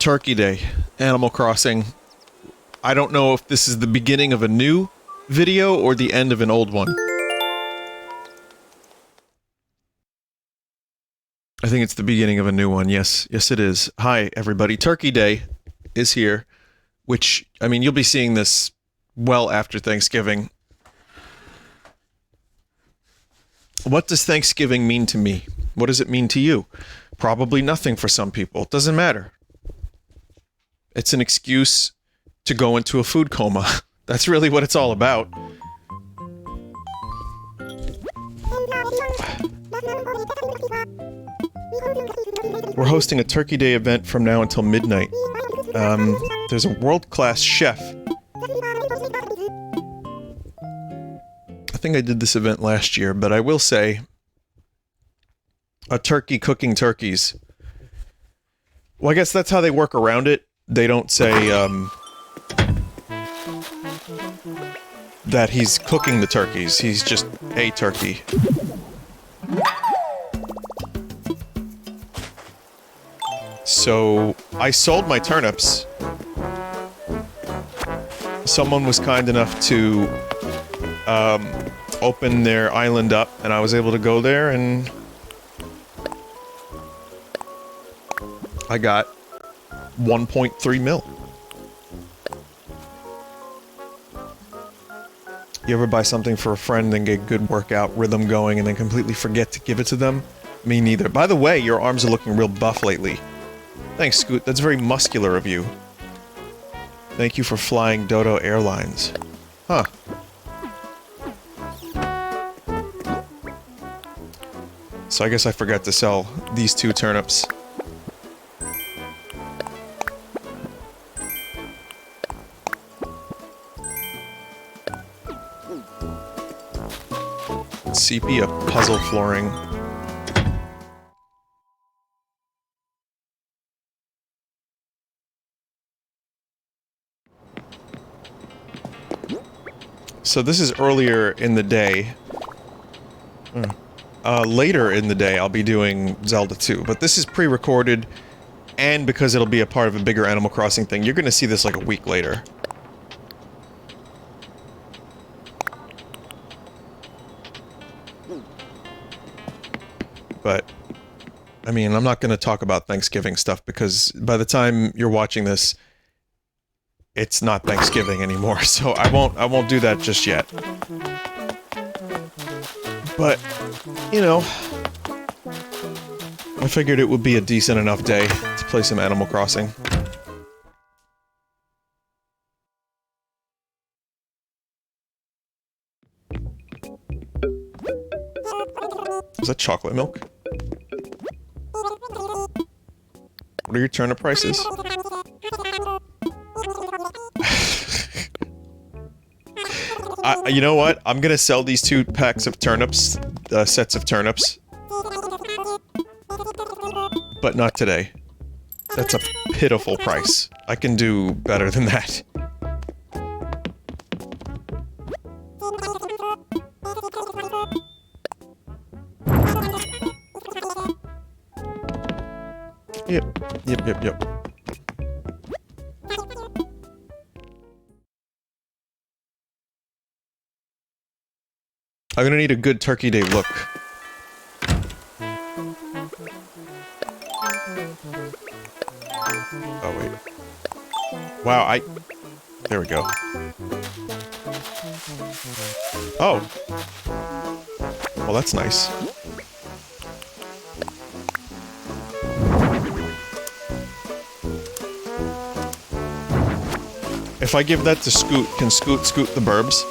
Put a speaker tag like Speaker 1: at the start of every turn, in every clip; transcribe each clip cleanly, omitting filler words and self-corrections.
Speaker 1: Turkey Day, Animal Crossing. I don't know if this is the beginning of a new video or the end of an old one. I think it's the beginning of a new one. Yes, it is. Hi, everybody. Turkey Day is here, which, I mean, you'll be seeing this well after Thanksgiving. What does Thanksgiving mean to me? What does it mean to you? Probably nothing for some people. It doesn't matter. It's an excuse to go into a food coma. That's really what it's all about. We're hosting a Turkey Day event from now until midnight. There's a world-class chef. I think I did this event last year, but I will say a turkey cooking turkeys. Well, I guess that's how they work around it. They don't say, that he's cooking the turkeys. He's just a turkey. So, I sold my turnips. Someone was kind enough to, open their island up, and I was able to go there, and I got 1.3 mil. You ever buy something for a friend and get good workout rhythm going and then completely forget to give it to them? Me neither. By the way, your arms are looking real buff lately. Thanks, Scoot. That's very muscular of you. Thank you for flying Dodo Airlines. Huh. So I guess I forgot to sell these 2 turnips. Sepia puzzle flooring. So this is earlier in the day. Later in the day I'll be doing Zelda 2, but this is pre-recorded, and because it'll be a part of a bigger Animal Crossing thing, you're gonna see this like a week later. But, I mean, I'm not gonna talk about Thanksgiving stuff because by the time you're watching this, it's not Thanksgiving anymore, so I won't do that just yet. But, you know, I figured it would be a decent enough day to play some Animal Crossing. Is that chocolate milk? What are your turnip prices? You know what? I'm gonna sell these 2 packs of turnips, sets of turnips. But not today. That's a pitiful price. I can do better than that. Yep. I'm gonna need a good Turkey Day look. Oh, wait. Wow, there we go. Oh. Well, that's nice. If I give that to Scoot, can Scoot the burbs?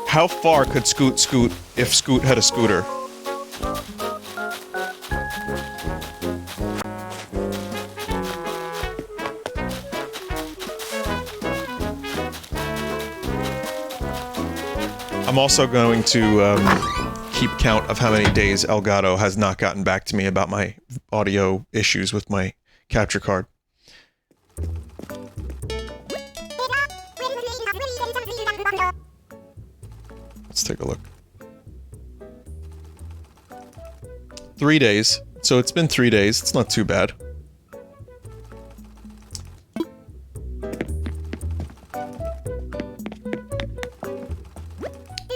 Speaker 1: How far could Scoot scoot if Scoot had a scooter? I'm also going to keep count of how many days Elgato has not gotten back to me about my audio issues with my capture card. Let's take a look. 3 days. So it's been 3 days. It's not too bad.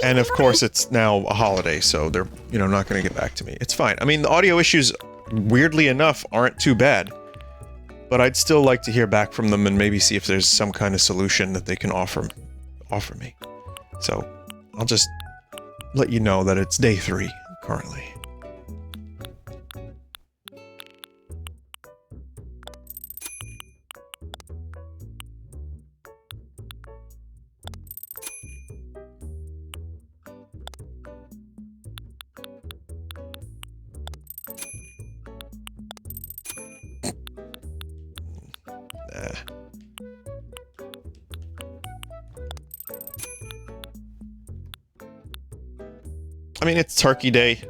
Speaker 1: And of course, it's now a holiday, so they're, you know, not going to get back to me. It's fine. I mean, the audio issues, weirdly enough, aren't too bad. But I'd still like to hear back from them and maybe see if there's some kind of solution that they can offer me. So, I'll just let you know that it's day 3, currently. I mean, it's Turkey Day.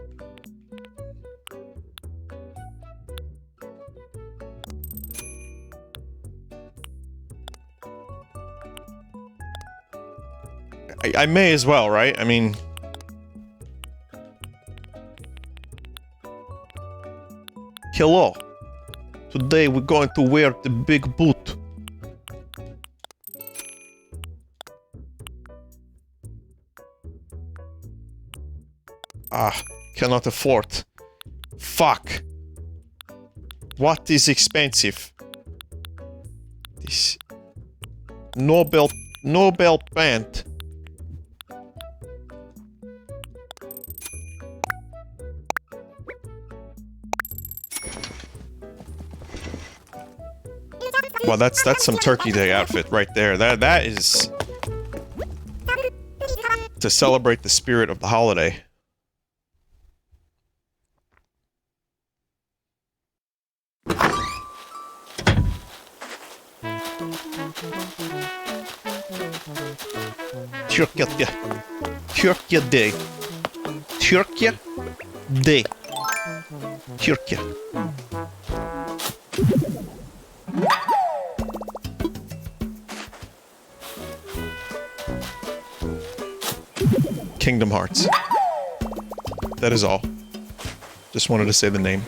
Speaker 1: I may as well, right? I mean... Hello. Today we're going to wear the big boot. Ah, cannot afford. Fuck. What is expensive? This Nobel pant. Well, that's some Turkey Day outfit right there. That is to celebrate the spirit of the holiday. Turkey Day. Turkey Day. Turkey. Kingdom Hearts. That is all. Just wanted to say the name.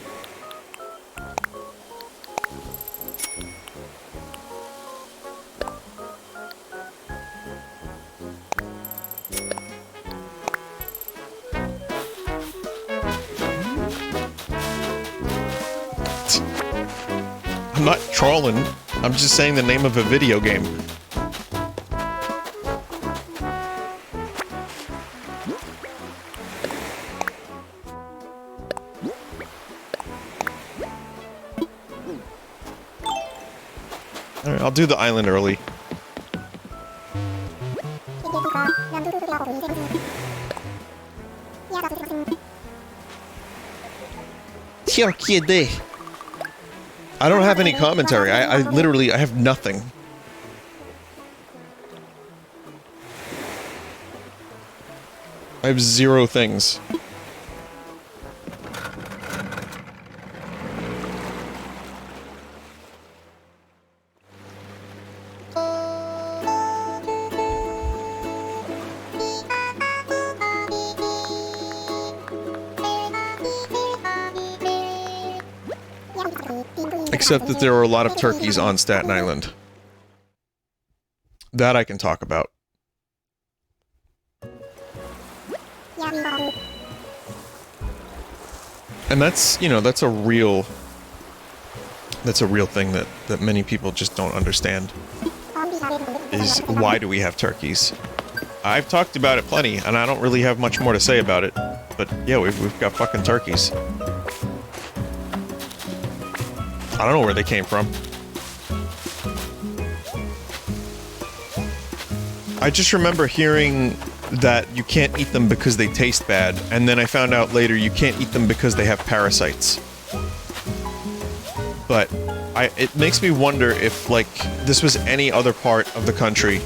Speaker 1: I'm not trolling. I'm just saying the name of a video game. Alright, I'll do the island early. Turkey Day. I don't have any commentary. I literally, I have nothing. I have 0 things. Except that there are a lot of turkeys on Staten Island. That I can talk about. And that's, you know, that's a real thing that many people just don't understand. Is why do we have turkeys? I've talked about it plenty, and I don't really have much more to say about it. But yeah, we've got fucking turkeys. I don't know where they came from. I just remember hearing that you can't eat them because they taste bad, and then I found out later you can't eat them because they have parasites. But it makes me wonder if, like, this was any other part of the country,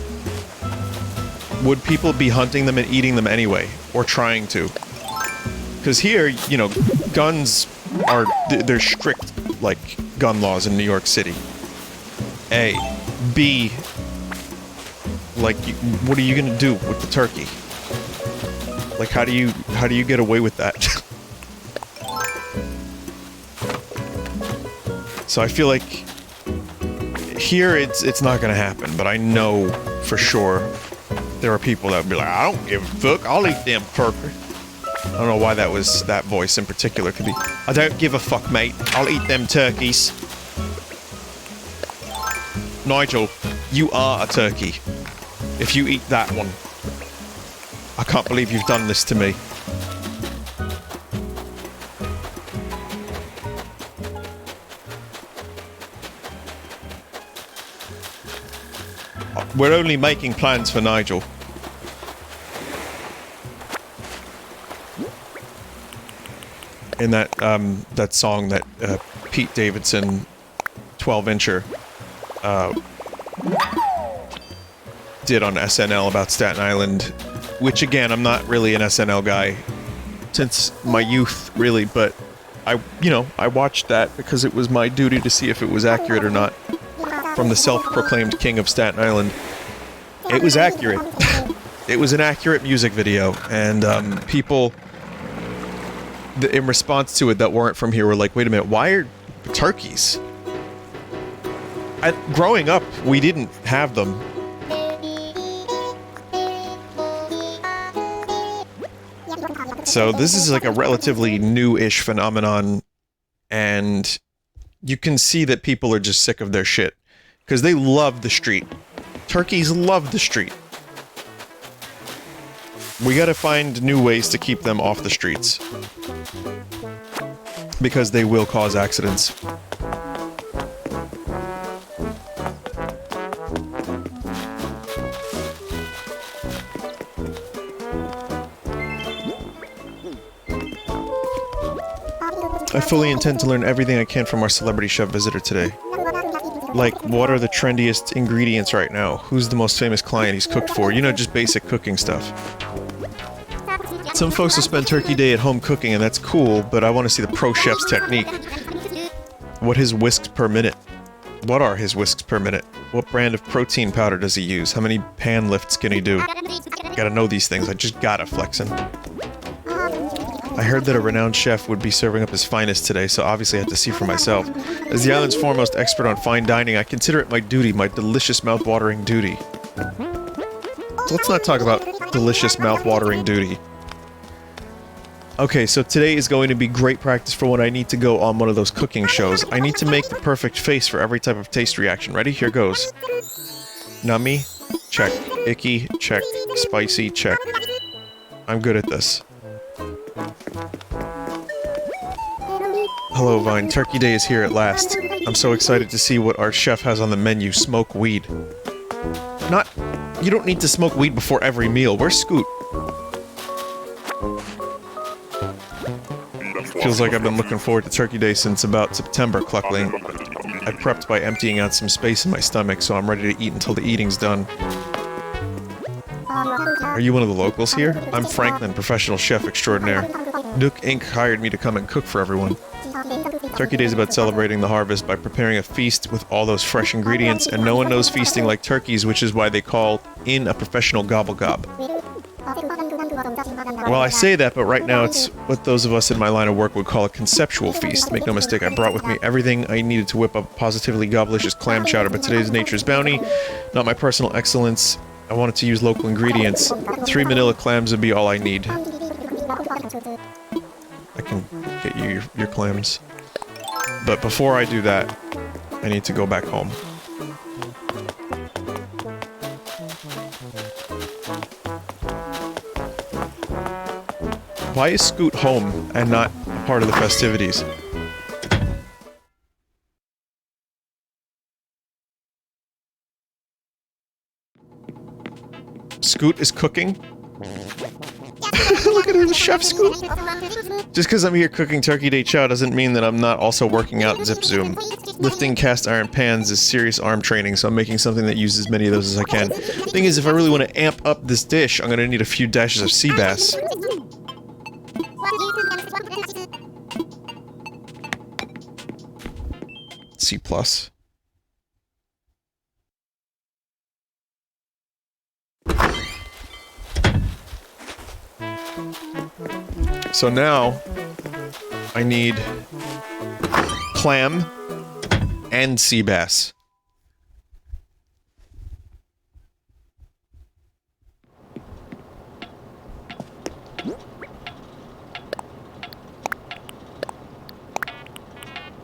Speaker 1: would people be hunting them and eating them anyway, or trying to? Because here, you know, guns are, they're strict, like, gun laws in New York City. A. B. Like, what are you gonna do with the turkey? Like, how do you get away with that? So I feel like here it's not gonna happen, but I know for sure there are people that would be like, I don't give a fuck, I'll eat them turkeys. I don't know why that was that voice in particular. Could be, I don't give a fuck, mate, I'll eat them turkeys. Nigel, you are a turkey. If you eat that one. I can't believe you've done this to me. We're only making plans for Nigel. In that, that song that, Pete Davidson, 12-incher, did on SNL about Staten Island, which again, I'm not really an SNL guy since my youth, really, but I watched that because it was my duty to see if it was accurate or not. From the self-proclaimed king of Staten Island. It was accurate. It was an accurate music video, and people in response to it that weren't from here were like, wait a minute, why are turkeys? Growing up, we didn't have them. So this is like a relatively new-ish phenomenon, and you can see that people are just sick of their shit. Because they love the street. Turkeys love the street. We gotta find new ways to keep them off the streets. Because they will cause accidents. I fully intend to learn everything I can from our celebrity chef visitor today. Like, what are the trendiest ingredients right now? Who's the most famous client he's cooked for? You know, just basic cooking stuff. Some folks will spend Turkey Day at home cooking, and that's cool, but I want to see the pro chef's technique. What his whisks per minute? What are his whisks per minute? What brand of protein powder does he use? How many pan lifts can he do? Gotta know these things, I just gotta flex him. I heard that a renowned chef would be serving up his finest today, so obviously I have to see for myself. As the island's foremost expert on fine dining, I consider it my duty, my delicious mouth-watering duty. So let's not talk about delicious mouth-watering duty. Okay, so today is going to be great practice for when I need to go on one of those cooking shows. I need to make the perfect face for every type of taste reaction. Ready? Here goes. Nummy? Check. Icky? Check. Spicy? Check. I'm good at this. Hello, Vine. Turkey Day is here at last. I'm so excited to see what our chef has on the menu. Smoke weed. Not... You don't need to smoke weed before every meal. Where's Scoot? Feels like I've been looking forward to Turkey Day since about September, Cluckling. I prepped by emptying out some space in my stomach, so I'm ready to eat until the eating's done. Are you one of the locals here? I'm Franklin, professional chef extraordinaire. Nook Inc. hired me to come and cook for everyone. Turkey Day is about celebrating the harvest by preparing a feast with all those fresh ingredients, and no one knows feasting like turkeys, which is why they call in a professional gobble gob. Well, I say that, but right now it's what those of us in my line of work would call a conceptual feast. Make no mistake, I brought with me everything I needed to whip up positively goblicious clam chowder, but today's nature's bounty, not my personal excellence. I wanted to use local ingredients. 3 manila clams would be all I need. I can get you your clams. But before I do that, I need to go back home. Why is Scoot home and not a part of the festivities? Scoot is cooking? Look at her, the chef Scoot! Just because I'm here cooking Turkey Day chow doesn't mean that I'm not also working out Zip Zoom. Lifting cast iron pans is serious arm training, so I'm making something that uses as many of those as I can. Thing is, if I really want to amp up this dish, I'm gonna need a few dashes of sea bass. C+. So now, I need clam and sea bass.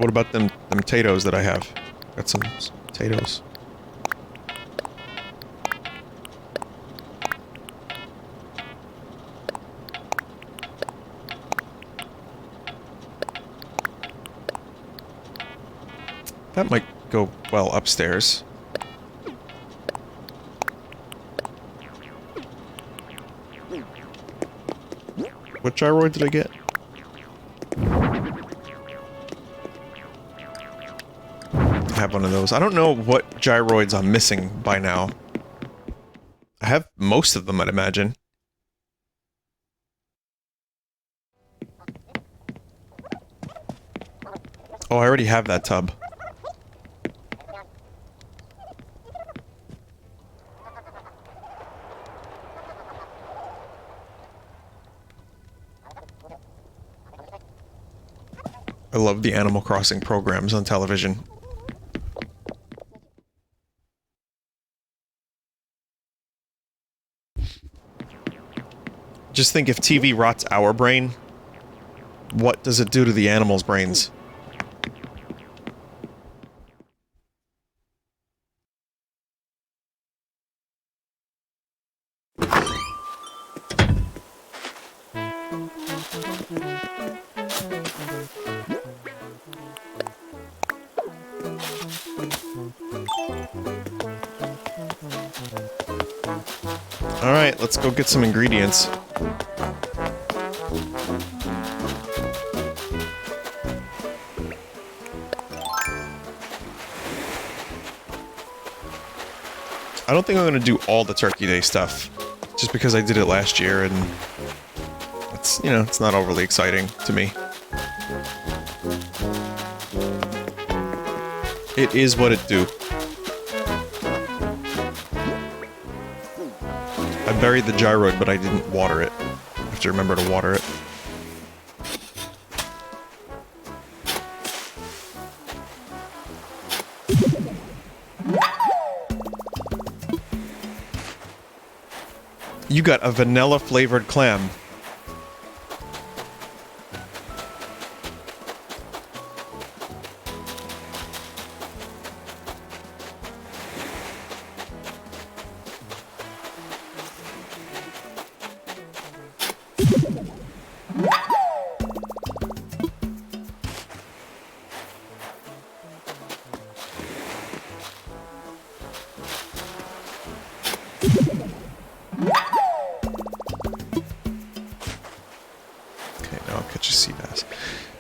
Speaker 1: What about them potatoes that I have? Got some potatoes. That might go well upstairs. What gyroid did I get? I have one of those. I don't know what gyroids I'm missing by now. I have most of them, I'd imagine. Oh, I already have that tub. I love the Animal Crossing programs on television. Just think if TV rots our brain, what does it do to the animals' brains? Alright, let's go get some ingredients. I don't think I'm gonna do all the Turkey Day stuff, just because I did it last year and it's, you know, it's not overly exciting to me. It is what it do. I buried the gyroid, but I didn't water it. I have to remember to water it. You got a vanilla-flavored clam.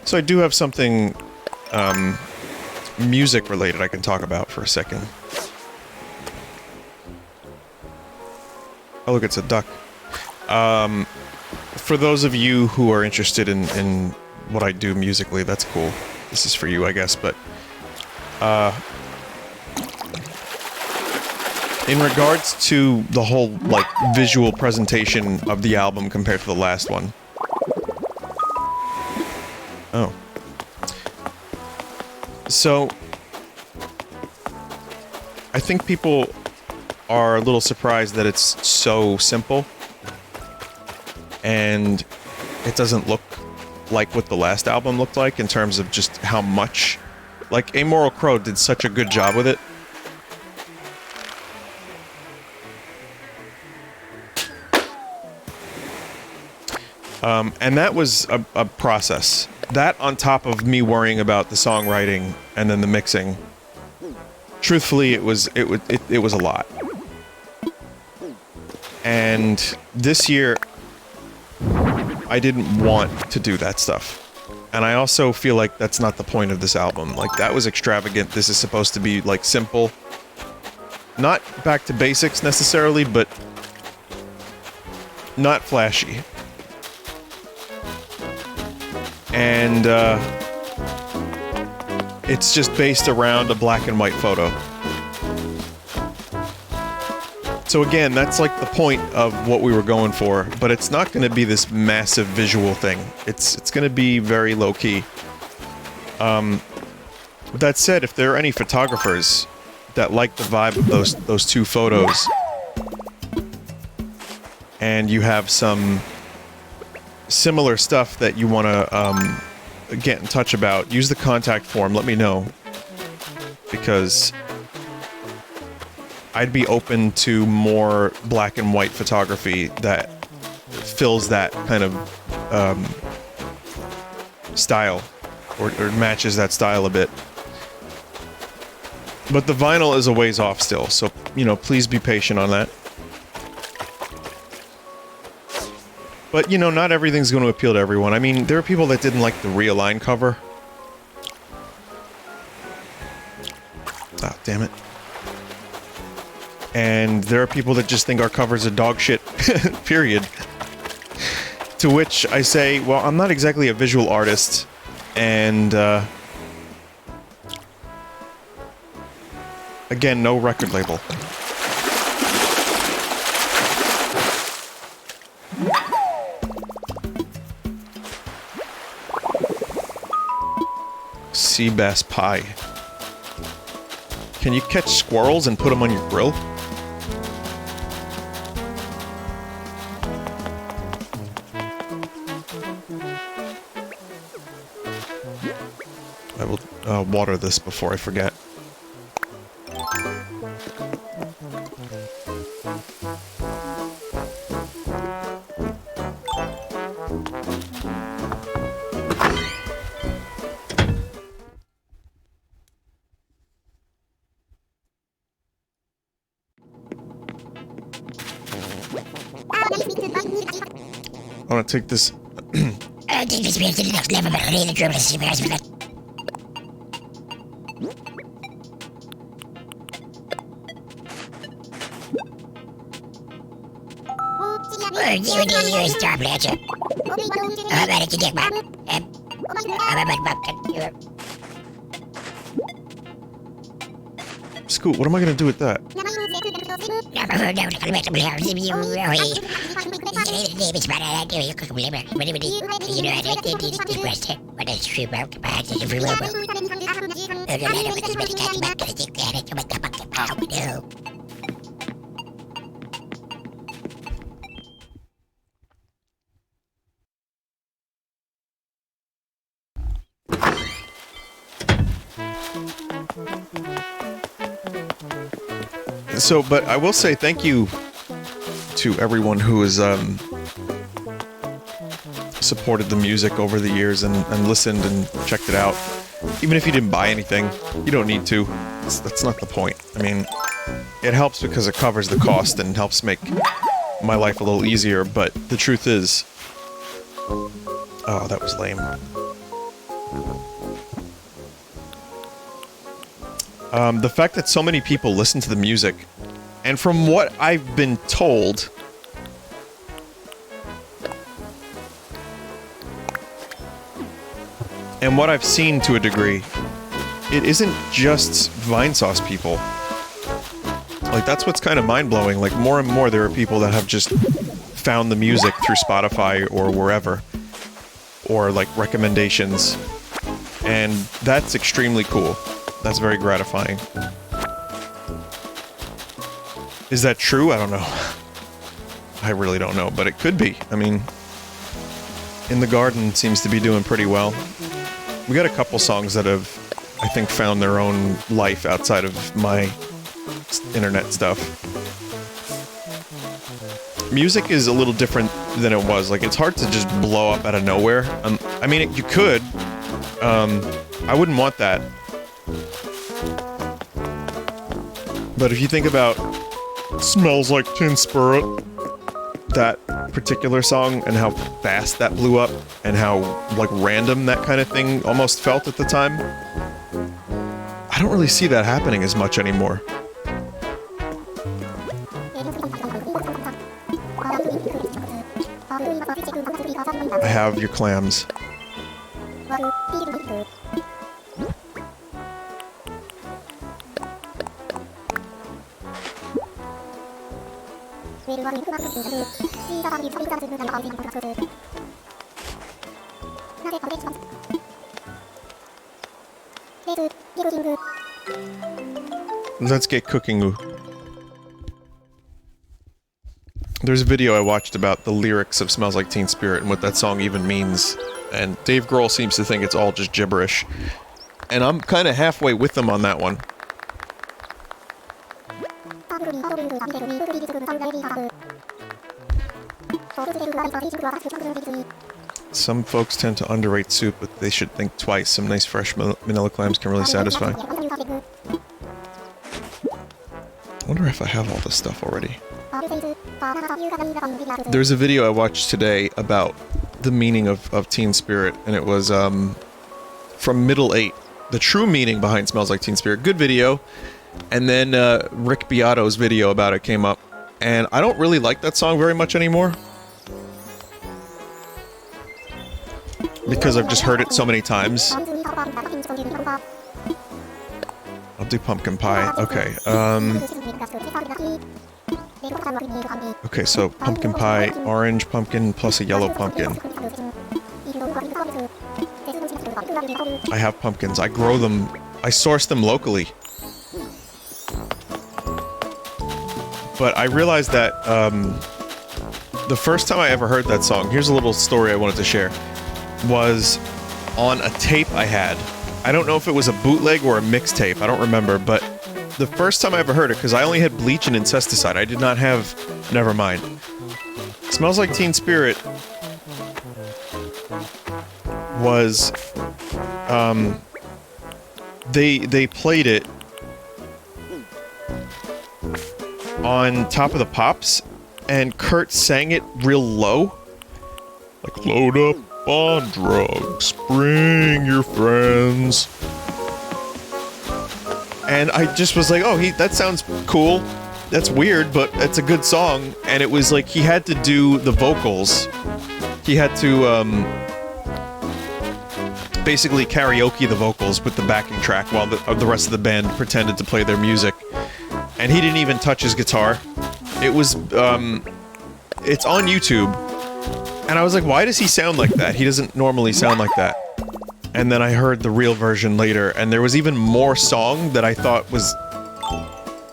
Speaker 1: So I do have something, music related I can talk about for a second. Oh look, it's a duck. For those of you who are interested in what I do musically, that's cool. This is for you, I guess, but, in regards to the whole, like, visual presentation of the album compared to the last one. Oh. So, I think people are a little surprised that it's so simple, and it doesn't look like what the last album looked like in terms of just how much... Like, Amoral Crow did such a good job with it. And that was a process. That on top of me worrying about the songwriting and then the mixing. Truthfully, it was a lot. And this year, I didn't want to do that stuff. And I also feel like that's not the point of this album. Like, that was extravagant. This is supposed to be, like, simple. Not back to basics necessarily, but not flashy. And, it's just based around a black and white photo. So again, that's like the point of what we were going for, but it's not going to be this massive visual thing. It's going to be very low-key. With that said, if there are any photographers that like the vibe of those two photos, and you have some similar stuff that you want to get in touch about, use the contact form, let me know. Because I'd be open to more black and white photography that fills that kind of style, or matches that style a bit. But the vinyl is a ways off still, so, you know, please be patient on that. But, you know, not everything's going to appeal to everyone. I mean, there are people that didn't like the Realign cover. Ah, damn it. And there are people that just think our covers are dog shit, period. To which I say, well, I'm not exactly a visual artist, and, again, no record label. Sea bass pie. Can you catch squirrels and put them on your grill? I will water this before I forget. I want to take this.
Speaker 2: I take this beer to the next level, but really trouble is you're a star player. How about it, you dick, Bob?
Speaker 1: Scoot, what am I gonna do with that? So, but I will say thank you to everyone who has supported the music over the years and listened and checked it out. Even if you didn't buy anything, you don't need to. That's not the point. I mean, it helps because it covers the cost and helps make my life a little easier, but the truth is... Oh, that was lame. The fact that so many people listen to the music, and from what I've been told, and what I've seen to a degree, it isn't just Vinesauce people. Like, that's what's kind of mind-blowing. Like, more and more there are people that have just found the music through Spotify or wherever, or, like, recommendations, and that's extremely cool. That's very gratifying. Is that true? I don't know. I really don't know, but it could be. I mean, In the Garden seems to be doing pretty well. We got a couple songs that have, I think, found their own life outside of my internet stuff. Music is a little different than it was. Like, it's hard to just blow up out of nowhere. I mean, you could. I wouldn't want that. But if you think about Smells Like Teen Spirit, that particular song, and how fast that blew up, and how, like, random that kind of thing almost felt at the time, I don't really see that happening as much anymore. I have your clams. Let's get cooking. There's a video I watched about the lyrics of Smells Like Teen Spirit and what that song even means, And Dave Grohl seems to think it's all just gibberish. And I'm kind of halfway with them on that one. Some folks tend to underrate soup, but they should think twice. Some nice fresh manila clams can really satisfy. I wonder if I have all this stuff already. There's a video I watched today about the meaning of Teen Spirit, and it was from Middle 8. The true meaning behind Smells Like Teen Spirit. Good video. And then Rick Beato's video about it came up. And I don't really like that song very much anymore. Because I've just heard it so many times. I'll do pumpkin pie. Okay. Okay, so pumpkin pie, orange pumpkin plus a yellow pumpkin. I have pumpkins. I grow them. I source them locally. But I realized that the first time I ever heard that song, here's a little story I wanted to share, was on a tape I had. I don't know if it was a bootleg or a mixtape. I don't remember, but the first time I ever heard it, because I only had bleach and incesticide. I did not have... Never mind. Smells Like Teen Spirit was... They played it on Top of the Pops, and Kurt sang it real low. Like, load up on drugs, bring your friends. And I just was like, oh, that sounds cool. That's weird, but it's a good song. And it was like, he had to do the vocals. He had to, basically karaoke the vocals with the backing track while the rest of the band pretended to play their music. And he didn't even touch his guitar. It was, it's on YouTube. And I was like, why does he sound like that? He doesn't normally sound like that. And then I heard the real version later, and there was even more song that I thought was...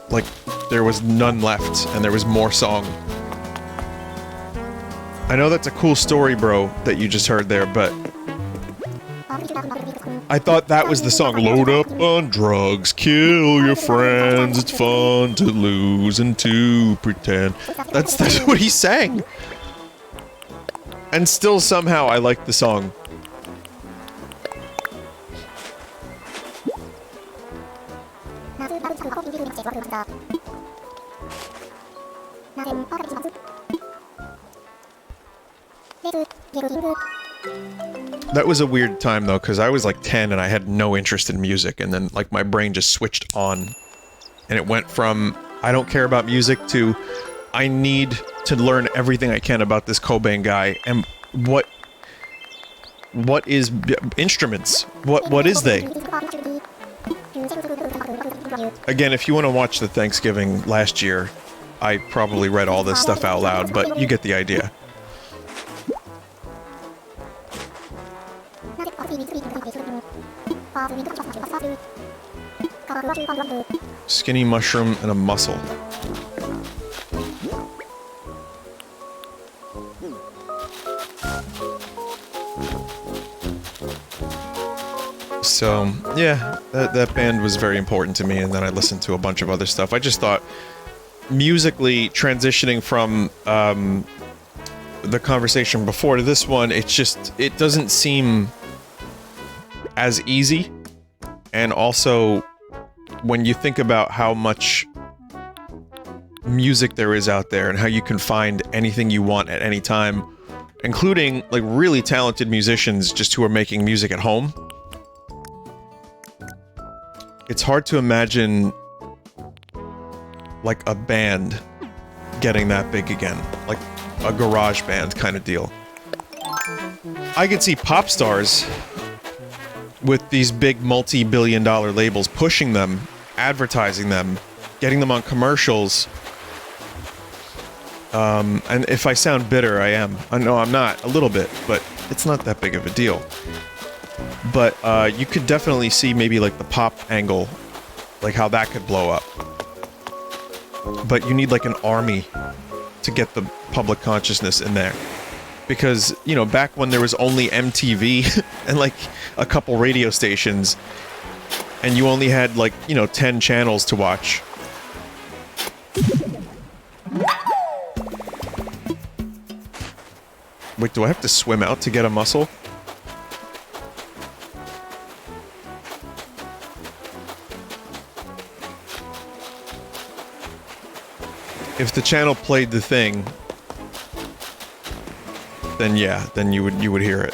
Speaker 1: like, there was none left, and there was more song. I know that's a cool story, bro, that you just heard there, but... I thought that was the song. Load up on drugs, kill your friends, it's fun to lose and to pretend. That's what he sang! And still somehow I like the song. That was a weird time though, because I was like 10 and I had no interest in music, and then like my brain just switched on. And it went from, I don't care about music, to I need to learn everything I can about this Cobain guy, and what is instruments? What is they? Again, if you want to watch the Thanksgiving last year, I probably read all this stuff out loud, but you get the idea. Skinny mushroom and a mussel. So, yeah, that band was very important to me, and then I listened to a bunch of other stuff. I just thought, musically, transitioning from the conversation before to this one, it doesn't seem as easy. And also, when you think about how much music there is out there and how you can find anything you want at any time, including, like, really talented musicians just who are making music at home, it's hard to imagine, like, a band getting that big again. Like, a garage band kind of deal. I could see pop stars with these big multi-billion-dollar labels pushing them, advertising them, getting them on commercials. And if I sound bitter, I am. No, I'm not. A little bit, but it's not that big of a deal. But you could definitely see maybe like the pop angle, like how that could blow up. But you need like an army to get the public consciousness in there. Because, you know, back when there was only MTV and, like, a couple radio stations, and you only had, like, you know, 10 channels to watch. Wait, do I have to swim out to get a mussel? If the channel played the thing, then yeah, then you would hear it.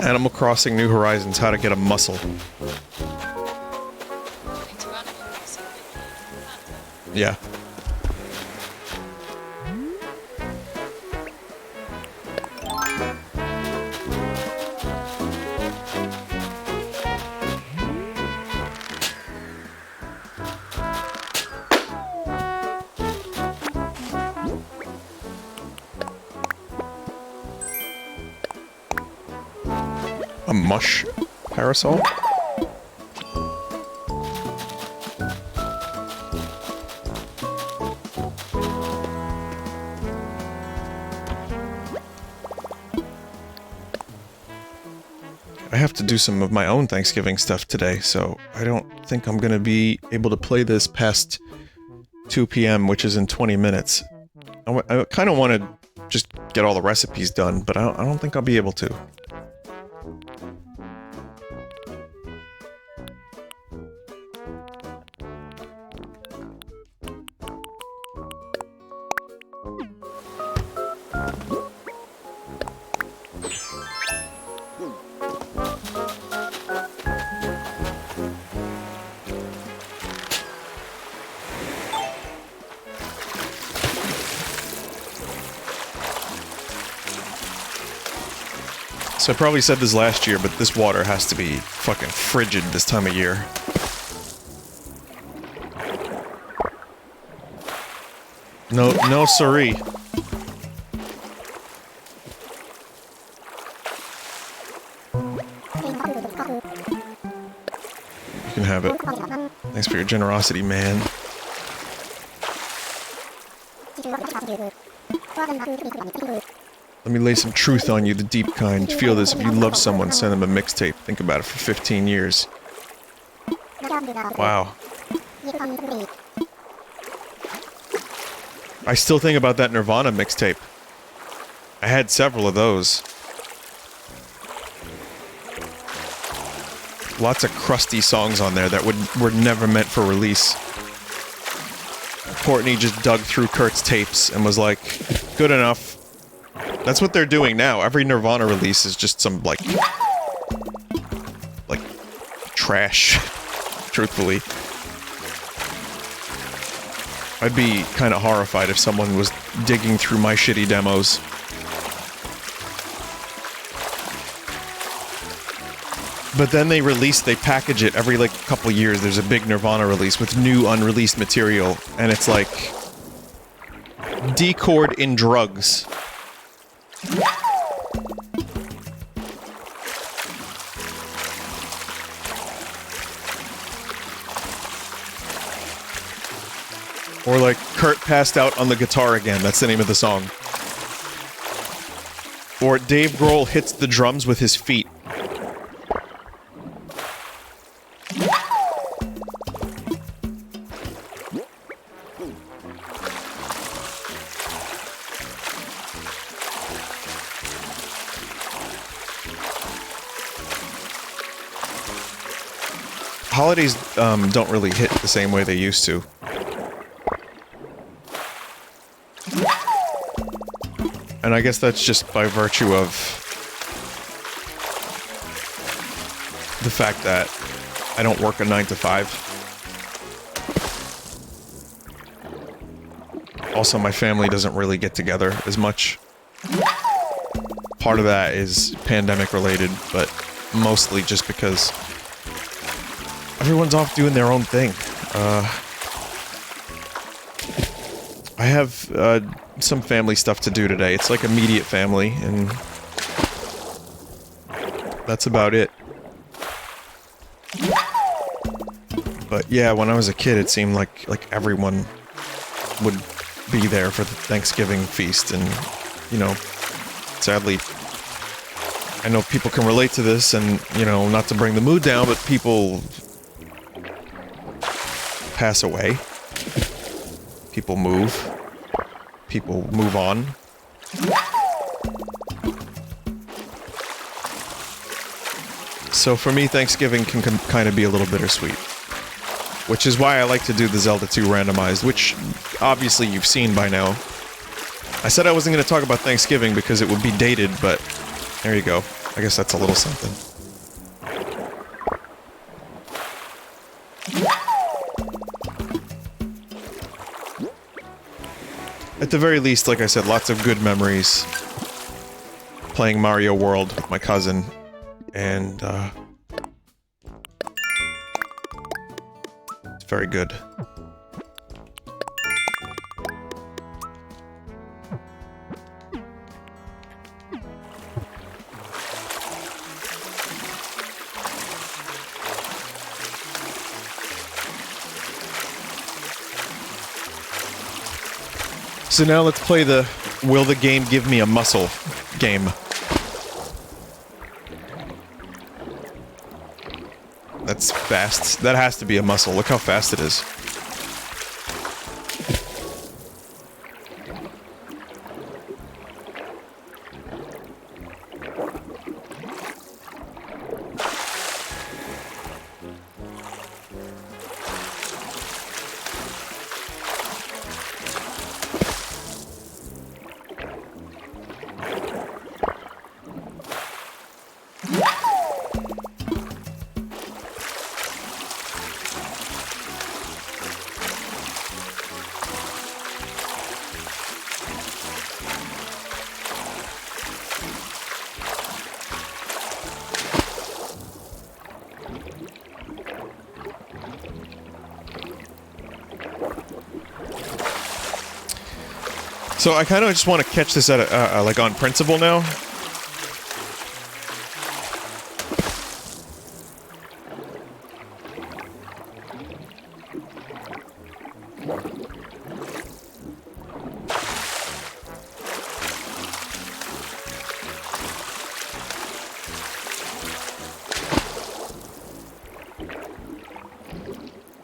Speaker 1: Animal Crossing New Horizons, how to get a mussel. Yeah. A mush parasol? I have to do some of my own Thanksgiving stuff today, so I don't think I'm gonna be able to play this past 2 p.m., which is in 20 minutes. I kind of want to just get all the recipes done, but I don't think I'll be able to. So I probably said this last year, but this water has to be fucking frigid this time of year. No siree. You can have it. Thanks for your generosity, man. Let me lay some truth on you, the deep kind. Feel this. If you love someone, send them a mixtape. Think about it for 15 years. Wow. I still think about that Nirvana mixtape. I had several of those. Lots of crusty songs on there that were never meant for release. Courtney just dug through Kurt's tapes and was like, good enough. That's what they're doing now. Every Nirvana release is just some, like trash, truthfully. I'd be kind of horrified if someone was digging through my shitty demos. But then they package it every, like, couple years. There's a big Nirvana release with new unreleased material, and it's like D-chord in drugs. Or like, Kurt passed out on the guitar again. That's the name of the song. Or Dave Grohl hits the drums with his feet. Holidays don't really hit the same way they used to. And I guess that's just by virtue of the fact that I don't work a 9 to 5. Also, my family doesn't really get together as much. Part of that is pandemic related, but mostly just because everyone's off doing their own thing. I have some family stuff to do today. It's like immediate family, and that's about it. But yeah, when I was a kid, it seemed like everyone would be there for the Thanksgiving feast, and, you know, sadly, I know people can relate to this, and, you know, not to bring the mood down, but people pass away. People move. People move on. So for me, Thanksgiving can kind of be a little bittersweet. Which is why I like to do the Zelda 2 randomized, which obviously you've seen by now. I said I wasn't going to talk about Thanksgiving because it would be dated, but there you go. I guess that's a little something. At the very least, like I said, lots of good memories playing Mario World with my cousin, and it's very good. So now let's play the Will the Game Give Me a Muscle game. That's fast. That has to be a muscle. Look how fast it is. So I kind of just want to catch this at a, like on principle now.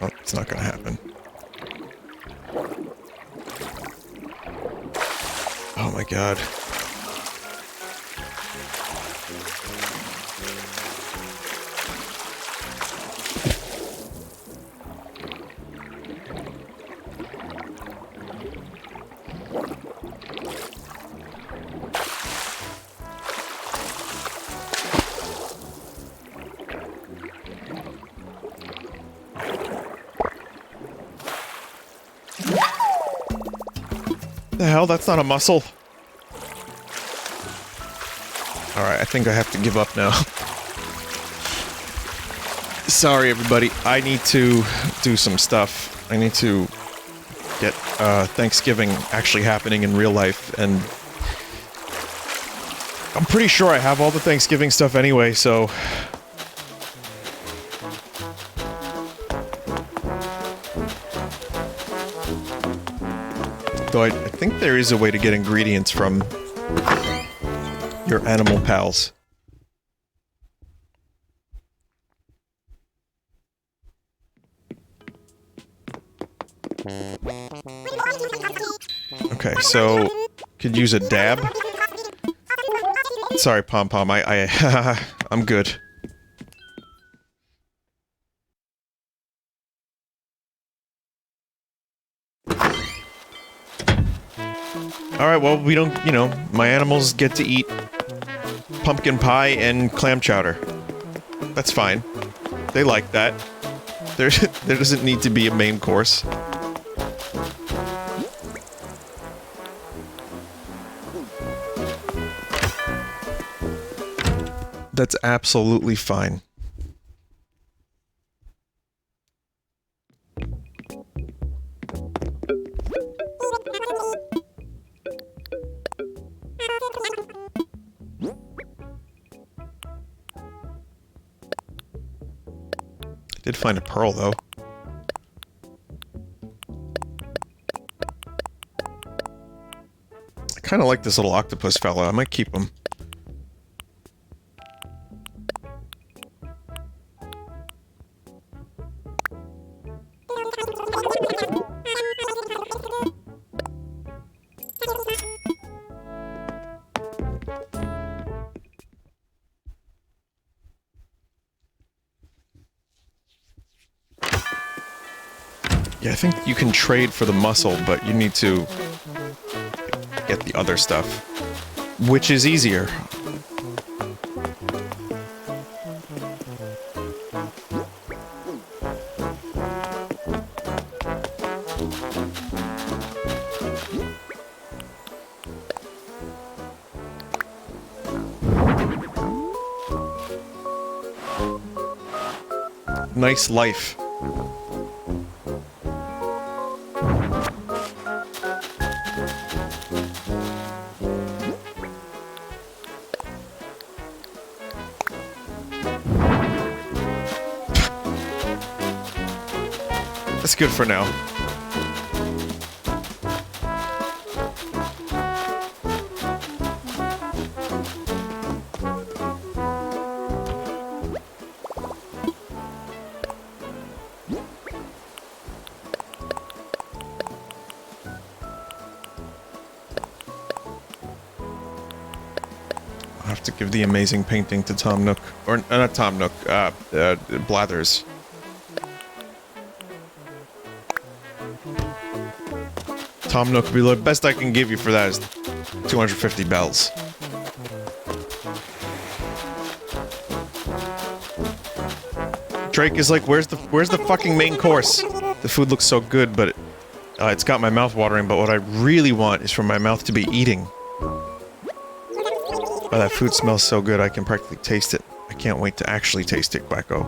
Speaker 1: Oh, it's not gonna happen. Oh my god. The hell? That's not a muscle. Alright, I think I have to give up now. Sorry, everybody. I need to do some stuff. I need to get Thanksgiving actually happening in real life, and I'm pretty sure I have all the Thanksgiving stuff anyway, so... Though I think there is a way to get ingredients from your animal pals. Okay, so could use a dab. Sorry, Pom Pom. I'm good. Alright, well, we don't, you know, my animals get to eat pumpkin pie and clam chowder. That's fine. They like that. There doesn't need to be a main course. That's absolutely fine. I did find a pearl, though. I kind of like this little octopus fella. I might keep him. Yeah, I think you can trade for the muscle, but you need to get the other stuff. Which is easier. Nice life. That's good for now. I'll have to give the amazing painting to Tom Nook. Or, not Tom Nook, Blathers. Tom Nook will be the best I can give you for that is 250 bells. Drake is like, where's the fucking main course? The food looks so good, but it's got my mouth watering, but what I really want is for my mouth to be eating. Oh, that food smells so good, I can practically taste it. I can't wait to actually taste it, Quacko.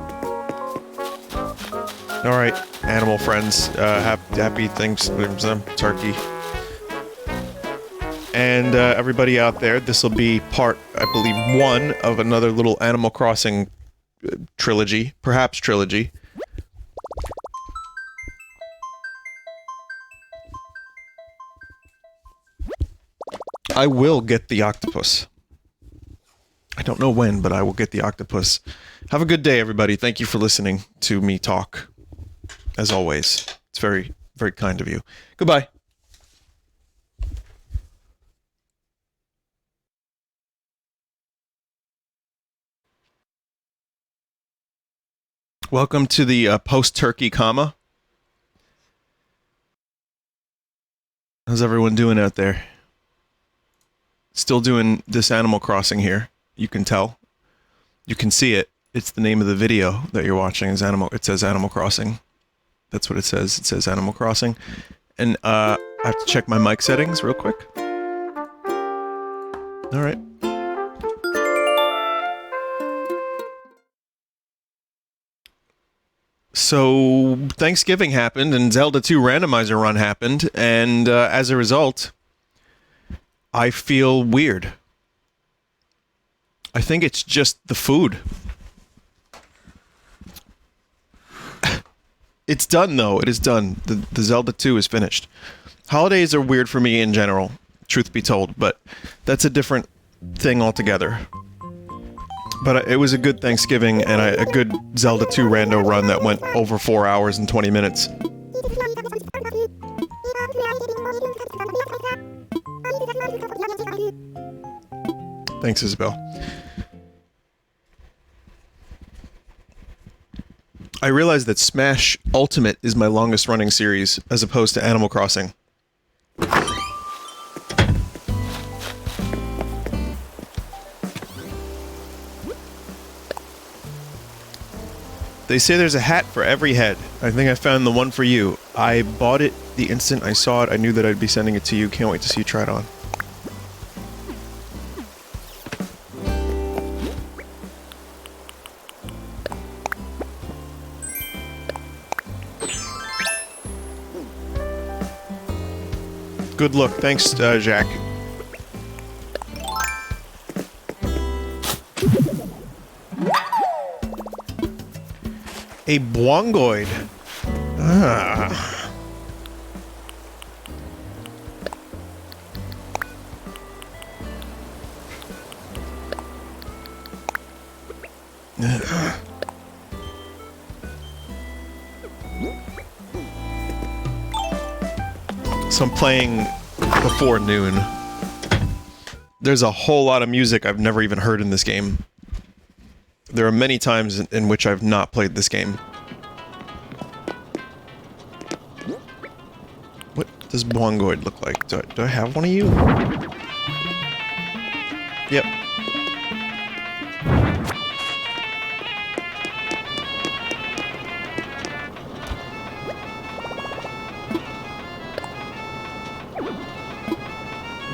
Speaker 1: Alright, animal friends, happy Thanksgiving, turkey. And everybody out there, this will be part, I believe, 1 of another little Animal Crossing trilogy, perhaps trilogy. I will get the octopus. I don't know when, but I will get the octopus. Have a good day, everybody. Thank you for listening to me talk. As always. It's very, very kind of you. Goodbye. Welcome to the post-turkey comma. How's everyone doing out there? Still doing this Animal Crossing here. You can tell. You can see it. It's the name of the video that you're watching. It says Animal Crossing. That's what it says. It says Animal Crossing. And I have to check my mic settings real quick. Alright. So, Thanksgiving happened, and Zelda 2 Randomizer Run happened, and as a result, I feel weird. I think it's just the food. It's done, though. It is done. The Zelda 2 is finished. Holidays are weird for me in general, truth be told, but that's a different thing altogether. But it was a good Thanksgiving and a good Zelda 2 rando run that went over 4 hours and 20 minutes. Thanks, Isabel. I realized that Smash Ultimate is my longest running series, as opposed to Animal Crossing. They say there's a hat for every head. I think I found the one for you. I bought it the instant I saw it. I knew that I'd be sending it to you. Can't wait to see you try it on. Good look. Thanks, Jack. A Bwongoid. Ah. So I'm playing before noon. There's a whole lot of music I've never even heard in this game. There are many times in which I've not played this game. What does Bwongoid look like? Do I have one of you? Yep.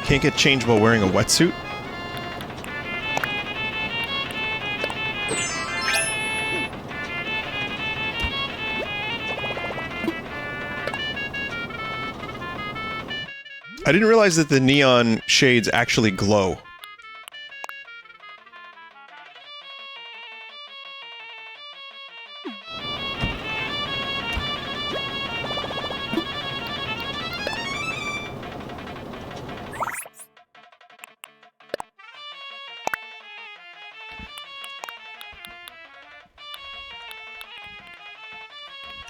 Speaker 1: Can't get changed while wearing a wetsuit? I didn't realize that the neon shades actually glow.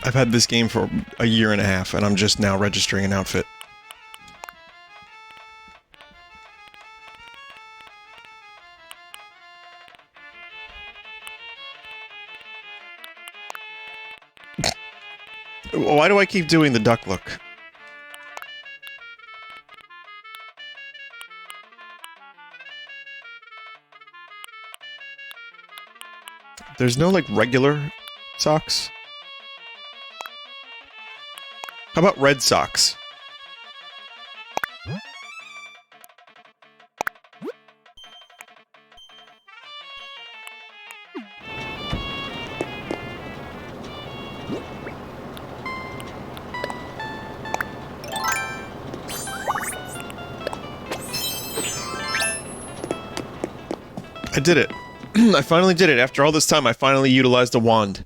Speaker 1: I've had this game for a year and a half, and I'm just now registering an outfit. Why do I keep doing the duck look? There's no, like, regular socks? How about red socks? I did it. I finally did it. After all this time, I finally utilized a wand.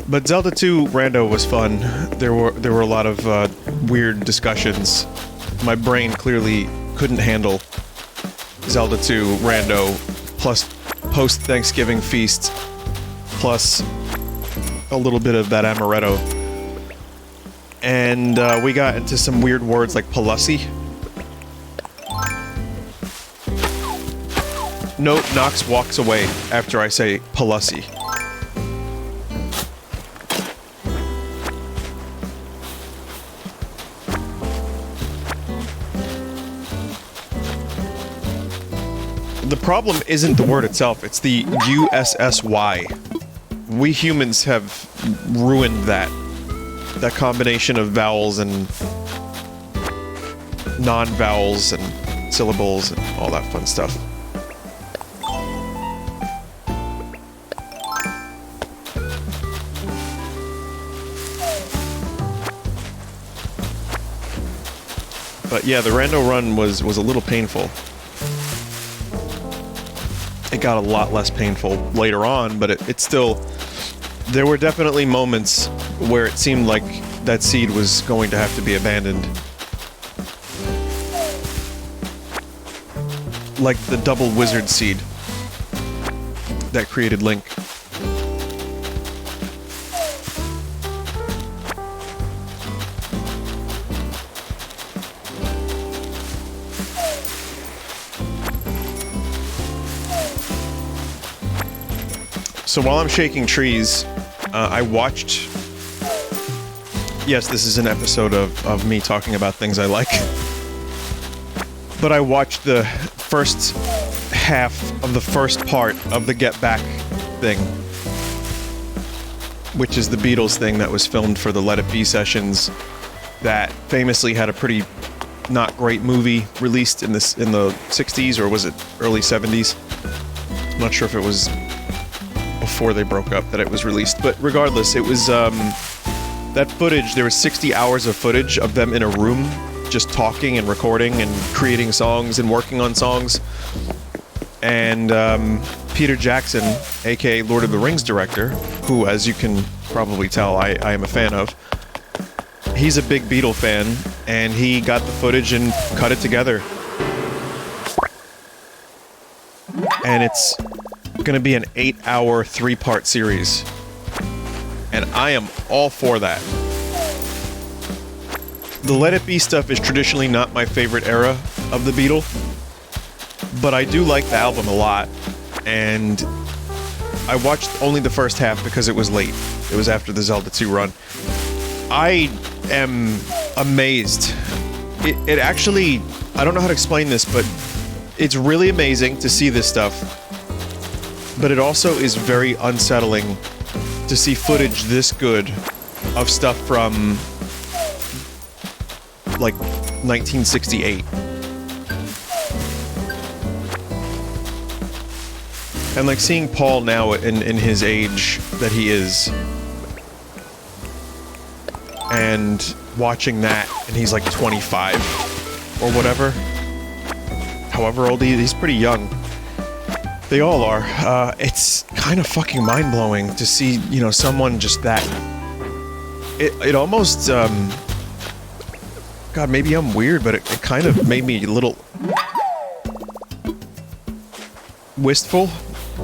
Speaker 1: But Zelda 2 Rando was fun. There were a lot of weird discussions. My brain clearly couldn't handle Zelda 2 Rando, plus post-Thanksgiving feast, plus a little bit of that amaretto. And we got into some weird words like Palussi. Note, Nox walks away after I say Palussi. The problem isn't the word itself, it's the USSY. We humans have ruined that combination of vowels and non-vowels and syllables and all that fun stuff. But yeah, the rando run was a little painful. It got a lot less painful later on, but it still... There were definitely moments where it seemed like that seed was going to have to be abandoned. Like the double wizard seed that created Link. So while I'm shaking trees, I watched... Yes, this is an episode of me talking about things I like. But I watched the first half of the first part of the Get Back thing. Which is the Beatles thing that was filmed for the Let It Be sessions that famously had a pretty not great movie released in the 60s, or was it early 70s? I'm not sure if it was before they broke up that it was released. But regardless, it was, that footage, there was 60 hours of footage of them in a room just talking and recording and creating songs and working on songs. And Peter Jackson, aka Lord of the Rings director, who, as you can probably tell, I am a fan of, he's a big Beatle fan, and he got the footage and cut it together. And it's gonna be an 8-hour, 3-part series. And I am all for that. The Let It Be stuff is traditionally not my favorite era of the Beatles, but I do like the album a lot, and I watched only the first half because it was late. It was after the Zelda 2 run. I am amazed. It actually, I don't know how to explain this, but it's really amazing to see this stuff, but it also is very unsettling to see footage this good of stuff from like 1968. And like seeing Paul now in his age that he is, and watching that, and he's like 25 or whatever, however old he's pretty young. They all are. It's kind of fucking mind-blowing to see, you know, someone just that. It almost, God, maybe I'm weird, but it kind of made me a little wistful,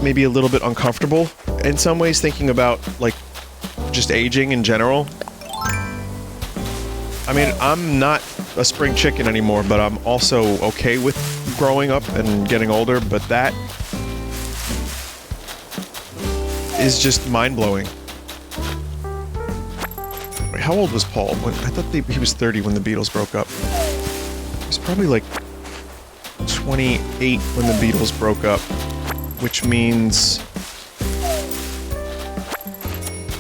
Speaker 1: maybe a little bit uncomfortable in some ways, thinking about, like, just aging in general. I mean, I'm not a spring chicken anymore, but I'm also okay with growing up and getting older, but that is just mind-blowing. Wait, how old was Paul? I thought he was 30 when the Beatles broke up. He was probably like 28 when the Beatles broke up, which means...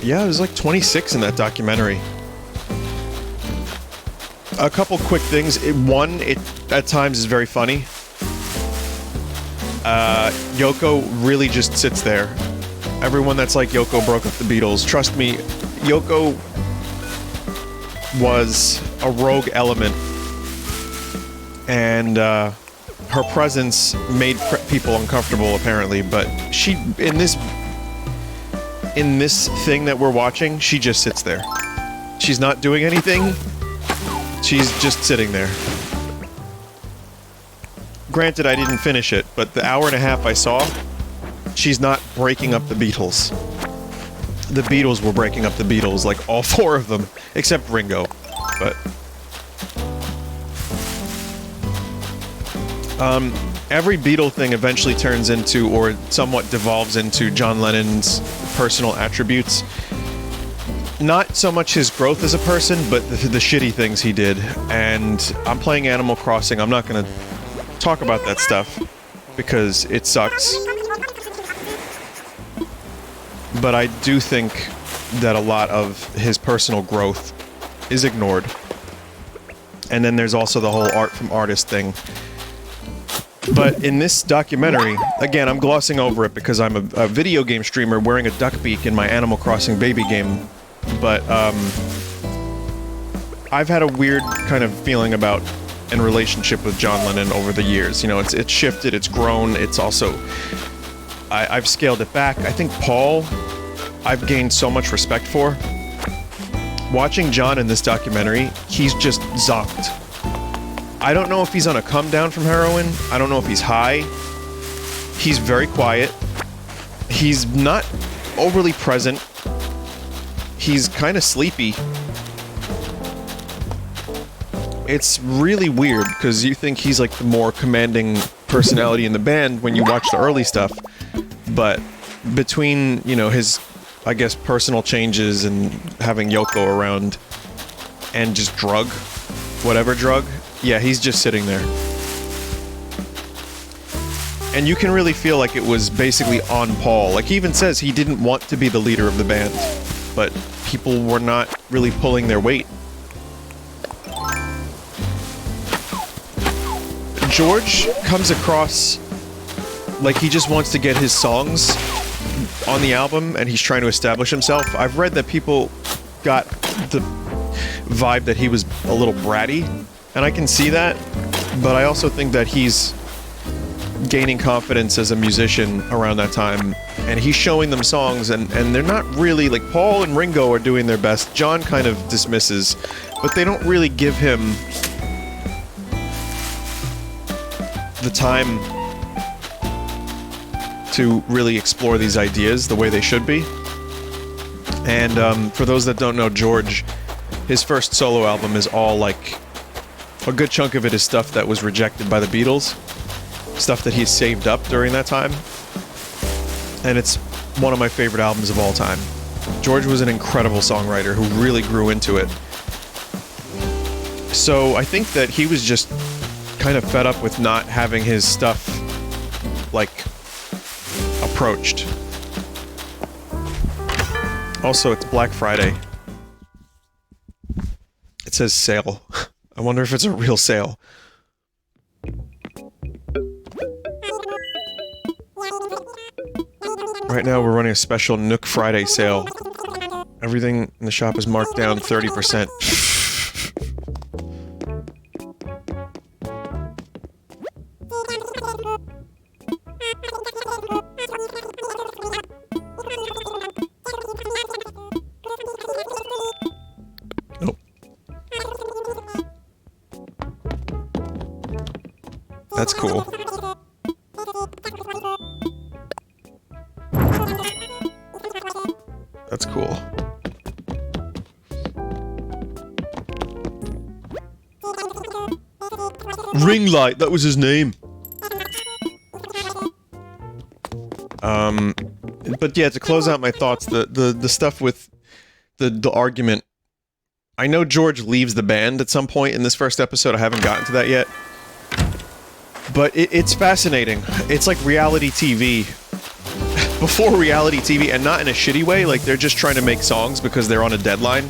Speaker 1: yeah, it was like 26 in that documentary. A couple quick things. One, it at times is very funny. Yoko really just sits there. Everyone that's like Yoko broke up the Beatles. Trust me, Yoko was a rogue element, and her presence made people uncomfortable apparently, but she, in this thing that we're watching, she just sits there. She's not doing anything. She's just sitting there. Granted, I didn't finish it, but the hour and a half I saw, she's not breaking up the Beatles. The Beatles were breaking up the Beatles, like all 4 of them, except Ringo. But every Beatle thing eventually turns into, or somewhat devolves into, John Lennon's personal attributes. Not so much his growth as a person, but the shitty things he did. And I'm playing Animal Crossing. I'm not going to talk about that stuff because it sucks. But I do think that a lot of his personal growth is ignored. And then there's also the whole art from artist thing. But in this documentary, again, I'm glossing over it because I'm a video game streamer wearing a duck beak in my Animal Crossing baby game. But I've had a weird kind of feeling about and relationship with John Lennon over the years. You know, it's shifted, it's grown, it's also... I've scaled it back. I think Paul, I've gained so much respect for. Watching John in this documentary, he's just zonked. I don't know if he's on a come down from heroin. I don't know if he's high. He's very quiet. He's not overly present. He's kind of sleepy. It's really weird because you think he's like the more commanding personality in the band when you watch the early stuff. But between, you know, his, I guess, personal changes and having Yoko around and just whatever drug, yeah, he's just sitting there. And you can really feel like it was basically on Paul. Like, he even says he didn't want to be the leader of the band, but people were not really pulling their weight. George comes across like he just wants to get his songs on the album and he's trying to establish himself. I've read that people got the vibe that he was a little bratty, and I can see that, but I also think that he's gaining confidence as a musician around that time, and he's showing them songs, and they're not really, like, Paul and Ringo are doing their best. John kind of dismisses, but they don't really give him the time to really explore these ideas the way they should be. And for those that don't know George, his first solo album is all, like, a good chunk of it is stuff that was rejected by the Beatles, stuff that he saved up during that time, and it's one of my favorite albums of all time. George was an incredible songwriter who really grew into it. So I think that he was just kind of fed up with not having his stuff, like, approached. Also, it's Black Friday. It says sale. I wonder if it's a real sale. Right now we're running a special Nook Friday sale. Everything in the shop is marked down 30%. Nope. That's cool. That's cool. Ring Light, that was his name. But yeah, to close out my thoughts, the stuff with the argument. I know George leaves the band at some point in this first episode. I haven't gotten to that yet. But it's fascinating. It's like reality TV. Before reality TV, and not in a shitty way, like they're just trying to make songs because they're on a deadline.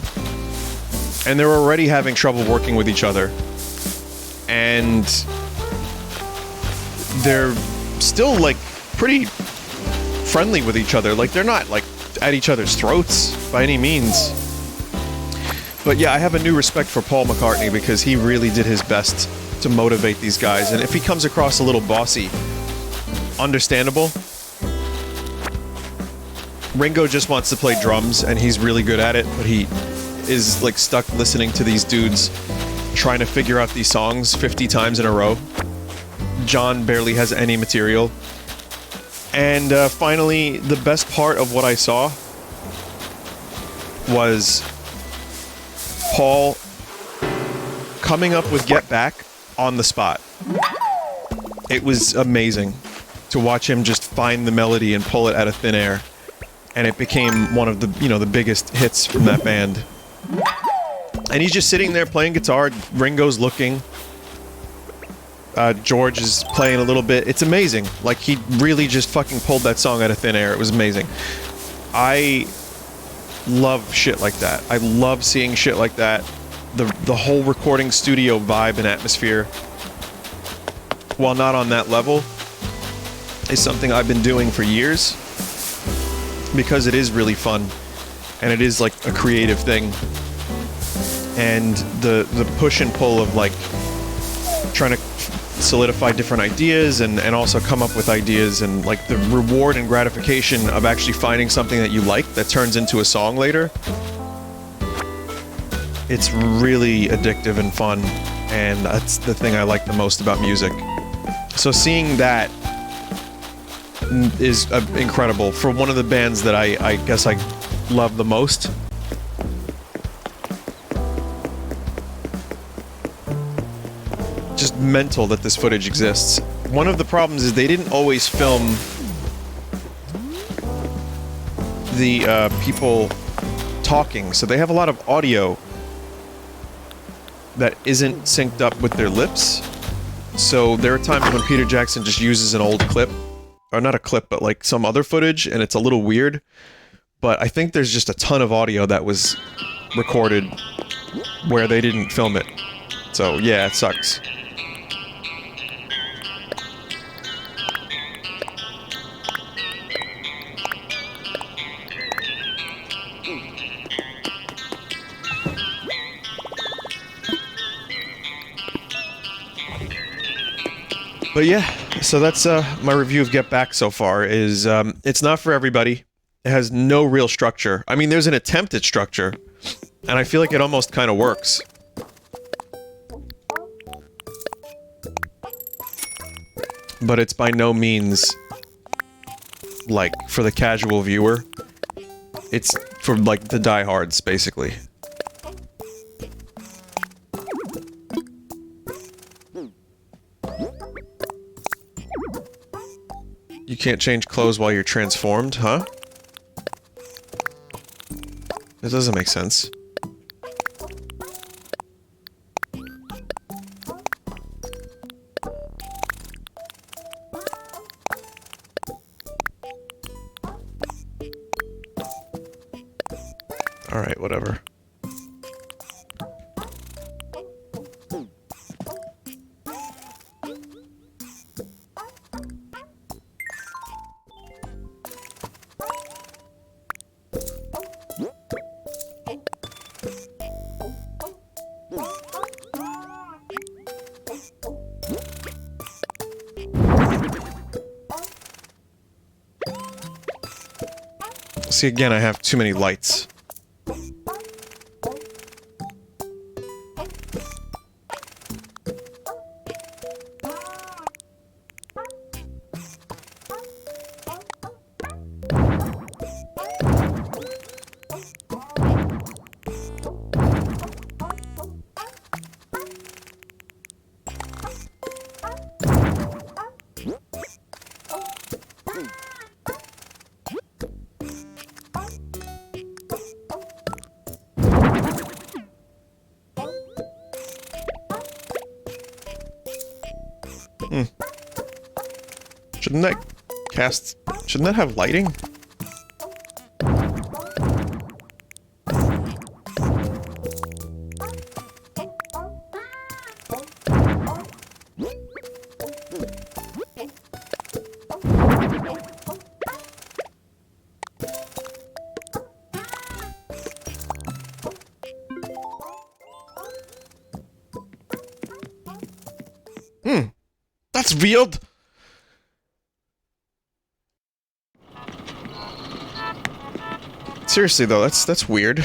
Speaker 1: And they're already having trouble working with each other. And they're still, like, pretty friendly with each other. Like, they're not, like, at each other's throats by any means. But yeah, I have a new respect for Paul McCartney because he really did his best to motivate these guys. And if he comes across a little bossy, understandable. Ringo just wants to play drums, and he's really good at it, but he is, like, stuck listening to these dudes trying to figure out these songs 50 times in a row. John barely has any material. And finally, the best part of what I saw was Paul coming up with Get Back on the spot. It was amazing to watch him just find the melody and pull it out of thin air. And it became one of the, you know, the biggest hits from that band. And he's just sitting there playing guitar. Ringo's looking. George is playing a little bit. It's amazing. Like, he really just fucking pulled that song out of thin air. It was amazing. I love shit like that. I love seeing shit like that. The whole recording studio vibe and atmosphere, while not on that level, is something I've been doing for years. Because it is really fun, and it is like a creative thing, and the push and pull of, like, trying to solidify different ideas and also come up with ideas, and, like, the reward and gratification of actually finding something that you like that turns into a song later. It's really addictive and fun, and that's the thing I like the most about music. So seeing that is incredible for one of the bands that I guess I love the most. Just mental that this footage exists. One of the problems is they didn't always film the people talking, so they have a lot of audio that isn't synced up with their lips. So there are times when Peter Jackson just uses an old clip, or not a clip, but like some other footage, and it's a little weird. But I think there's just a ton of audio that was recorded where they didn't film it. So yeah, it sucks. But yeah, so that's my review of Get Back so far. Is it's not for everybody. It has no real structure. I mean, there's an attempt at structure, and I feel like it almost kind of works. But it's by no means, like, for the casual viewer. It's for, like, the diehards, basically. You can't change clothes while you're transformed, huh? That doesn't make sense. Alright, whatever. See, again, I have too many lights. Shouldn't that cast... Shouldn't that have lighting? That's weird! Seriously though, that's weird.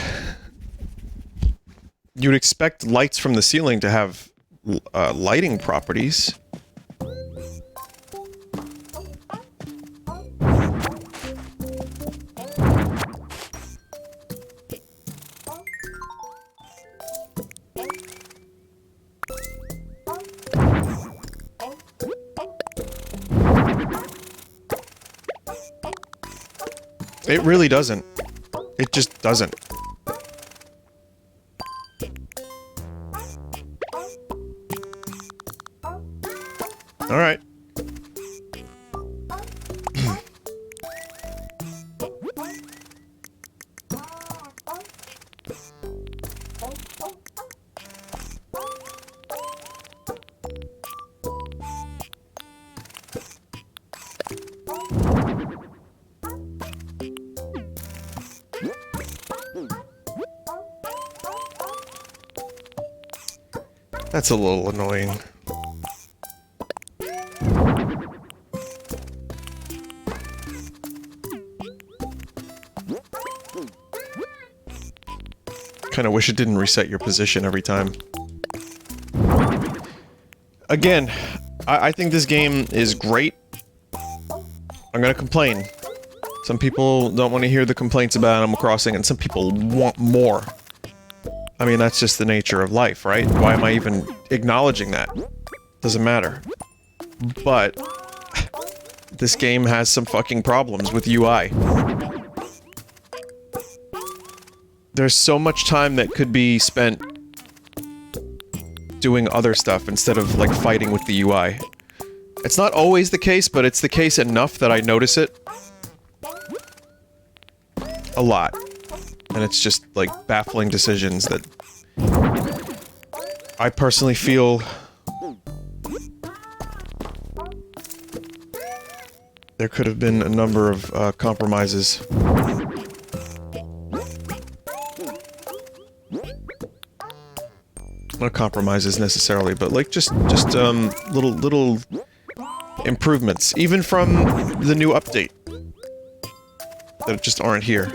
Speaker 1: You'd expect lights from the ceiling to have lighting properties. It really doesn't. It just doesn't. Alright. That's a little annoying. Kinda wish it didn't reset your position every time. Again, I think this game is great. I'm gonna complain. Some people don't want to hear the complaints about Animal Crossing, and some people want more. I mean, that's just the nature of life, right? Why am I even acknowledging that? Doesn't matter. But this game has some fucking problems with UI. There's so much time that could be spent doing other stuff instead of, like, fighting with the UI. It's not always the case, but it's the case enough that I notice it. A lot. And it's just, like, baffling decisions that I personally feel there could have been a number of compromises. Not compromises necessarily, but like just little improvements, even from the new update, that just aren't here.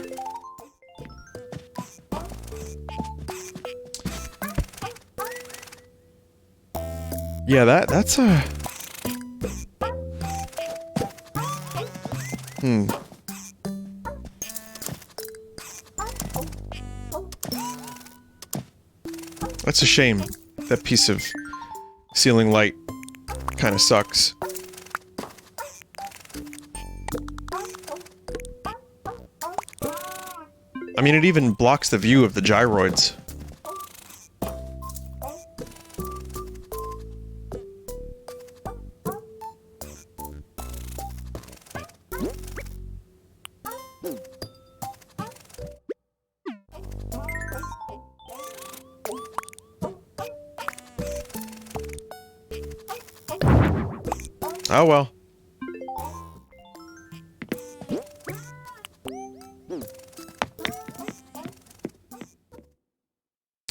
Speaker 1: Yeah, that's a... That's a shame. That piece of ceiling light kind of sucks. I mean, it even blocks the view of the gyroids. Oh well.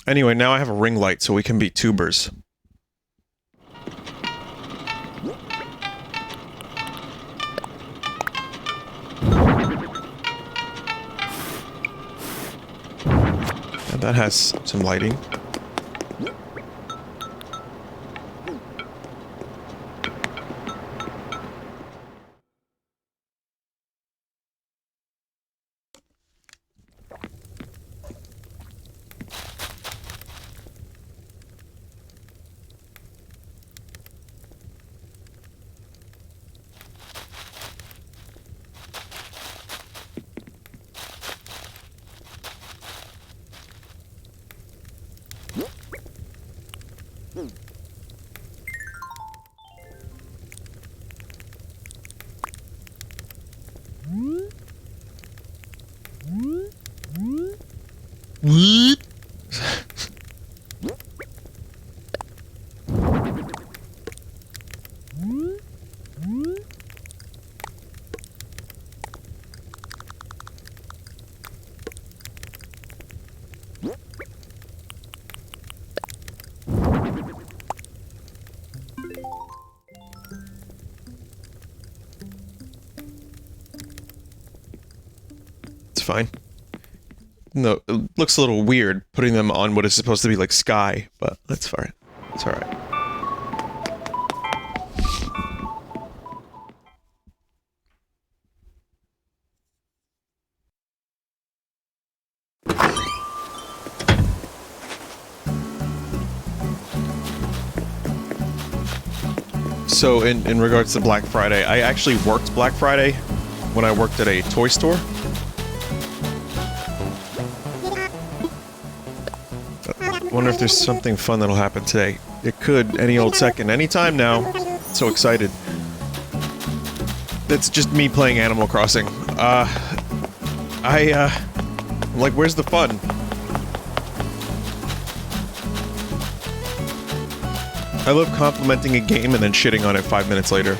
Speaker 1: Anyway, now I have a ring light so we can be tubers. And that has some lighting. Fine. No, it looks a little weird putting them on what is supposed to be like sky, but that's fine. It's alright. So, in regards to Black Friday, I actually worked Black Friday when I worked at a toy store. Wonder if there's something fun that'll happen today. It could any old second, anytime now. So excited. That's just me playing Animal Crossing. Like, where's the fun? I love complimenting a game and then shitting on it 5 minutes later.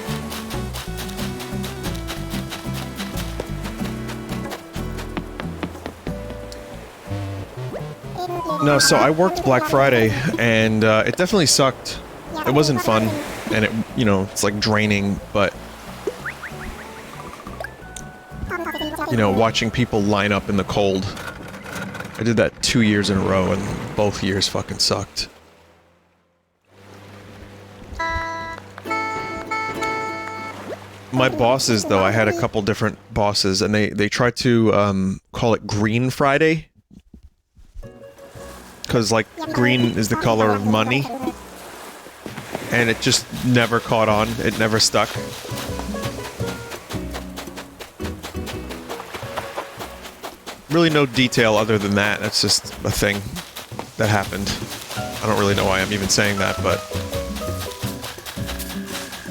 Speaker 1: No, so I worked Black Friday, and it definitely sucked. It wasn't fun, and it, you know, it's like draining, but... You know, watching people line up in the cold. I did that 2 years in a row, and both years fucking sucked. My bosses, though, I had a couple different bosses, and they tried to call it Green Friday. Because, like, green is the color of money. And it just never caught on. It never stuck. Really no detail other than that. That's just a thing that happened. I don't really know why I'm even saying that, but...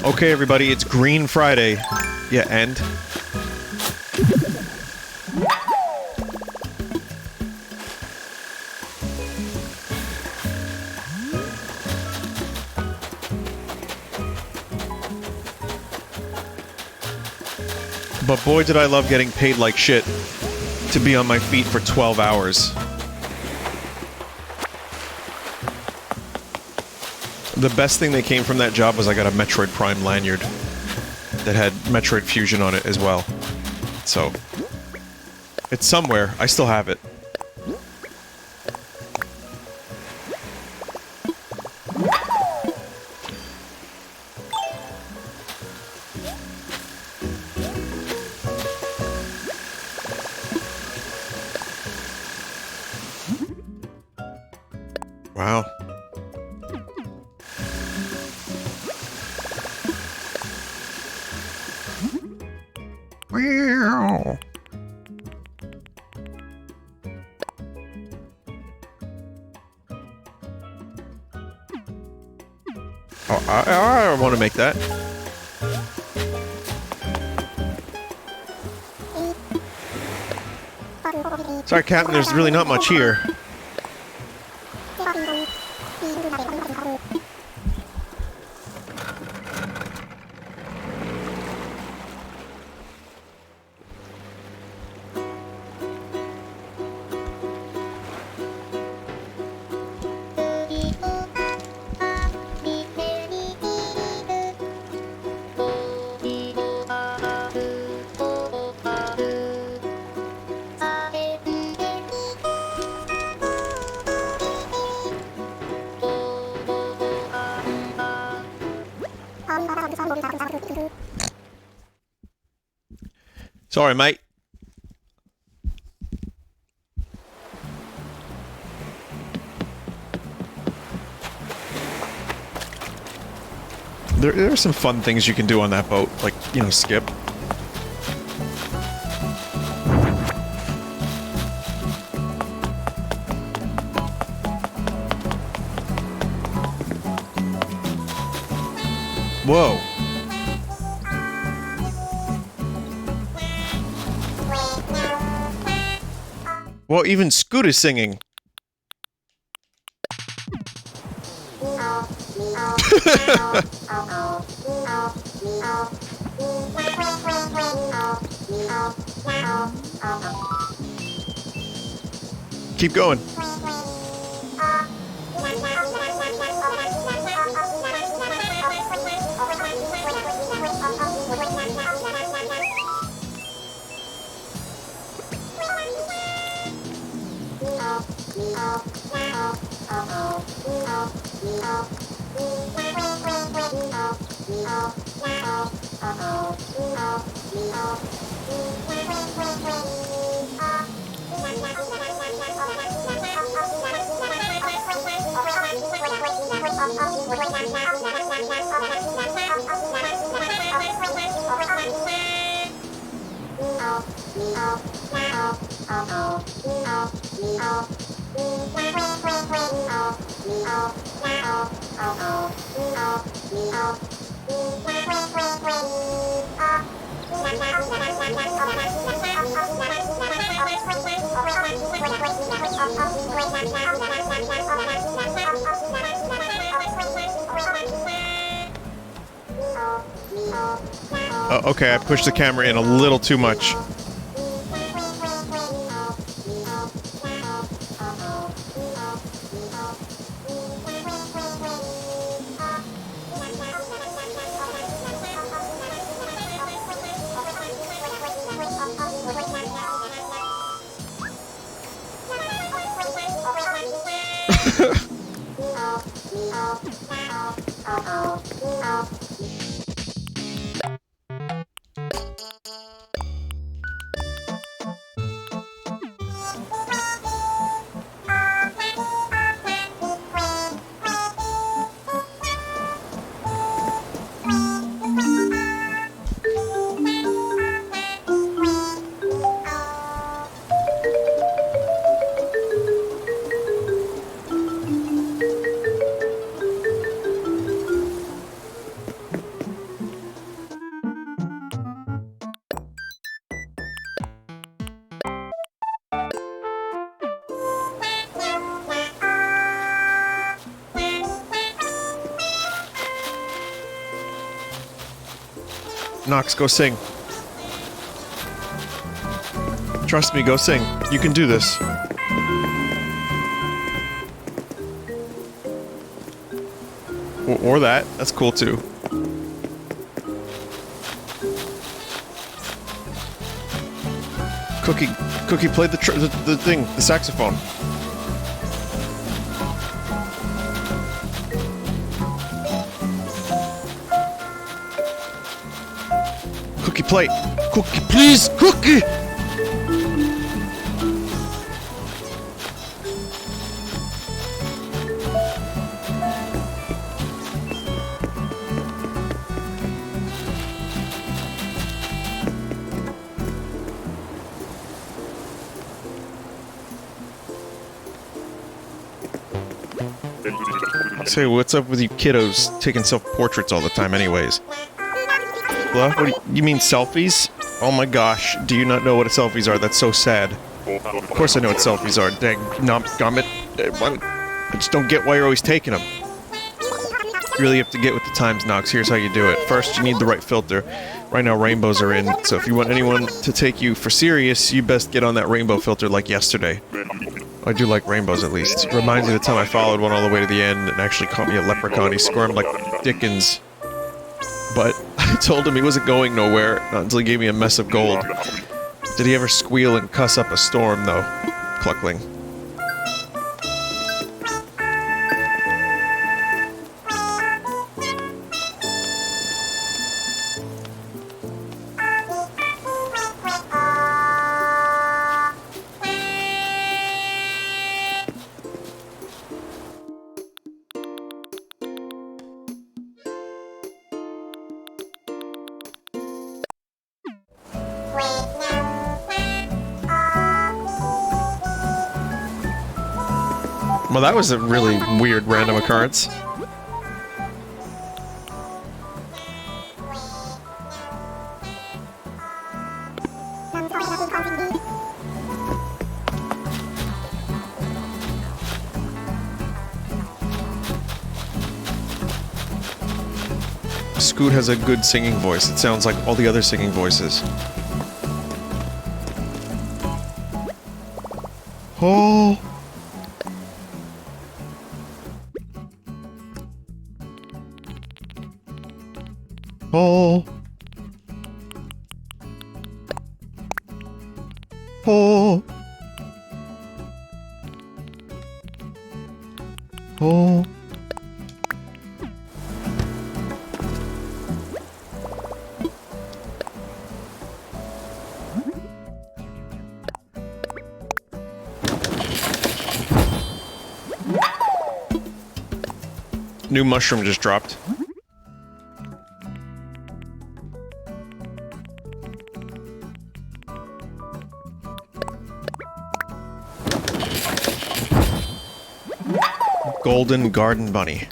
Speaker 1: Okay, everybody, it's Green Friday. Yeah, and... But boy did I love getting paid like shit to be on my feet for 12 hours. The best thing that came from that job was I got a Metroid Prime lanyard. that had Metroid Fusion on it as well. So, it's somewhere. I still have it. Wow. Wow. Oh, I want to make that. Sorry, Captain, there's really not much here. Sorry, mate. There are some fun things you can do on that boat, like, you know, skip. Whoa. Well, even Scoot is singing. Keep going. Okay, I pushed the camera in a little too much. Nox, go sing. Trust me, go sing. You can do this. Or that. That's cool too. Cookie, play the thing, the saxophone. Cookie, play. Cookie, please, Cookie! Say, what's up with you kiddos taking self-portraits all the time anyways? What you mean selfies? Oh my gosh, do you not know what selfies are? That's so sad. Of course I know what selfies are. Dang, gummit. I just don't get why you're always taking them. You really have to get with the times, Nox. Here's how you do it. First, you need the right filter. Right now, rainbows are in, so if you want anyone to take you for serious, you best get on that rainbow filter like yesterday. I do like rainbows, at least. It reminds me of the time I followed one all the way to the end and actually caught me a leprechaun. He squirmed like Dickens. But I told him he wasn't going nowhere, not until he gave me a mess of gold. Did he ever squeal and cuss up a storm, though? Cluckling. Well, that was a really weird random occurrence. Scoot has a good singing voice. It sounds like all the other singing voices. Oh. Oh. Oh. Oh. New mushroom just dropped. Golden Garden Bunny.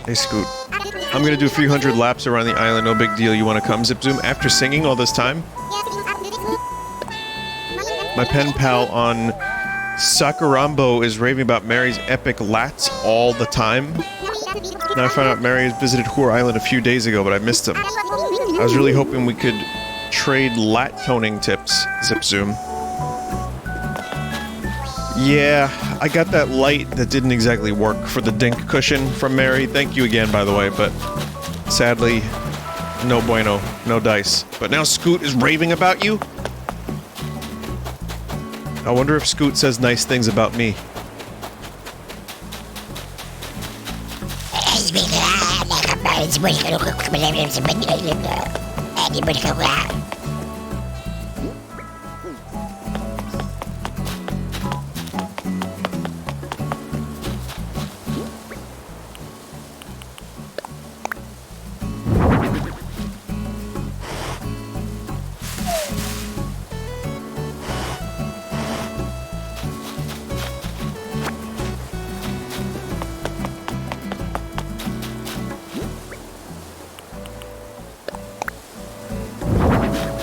Speaker 1: Hey, Scoot. I'm gonna do 300 laps around the island, no big deal. You wanna come, Zip Zoom? After singing all this time? My pen pal on Sakurambo is raving about Mary's epic lats all the time. Now I found out Mary visited Hoor Island a few days ago, but I missed him. I was really hoping we could trade lat toning tips, Zip Zoom. Yeah, I got that light that didn't exactly work for the dink cushion from Mary. Thank you again, by the way, but sadly, no bueno, no dice. But now Scoot is raving about you? I wonder if Scoot says nice things about me.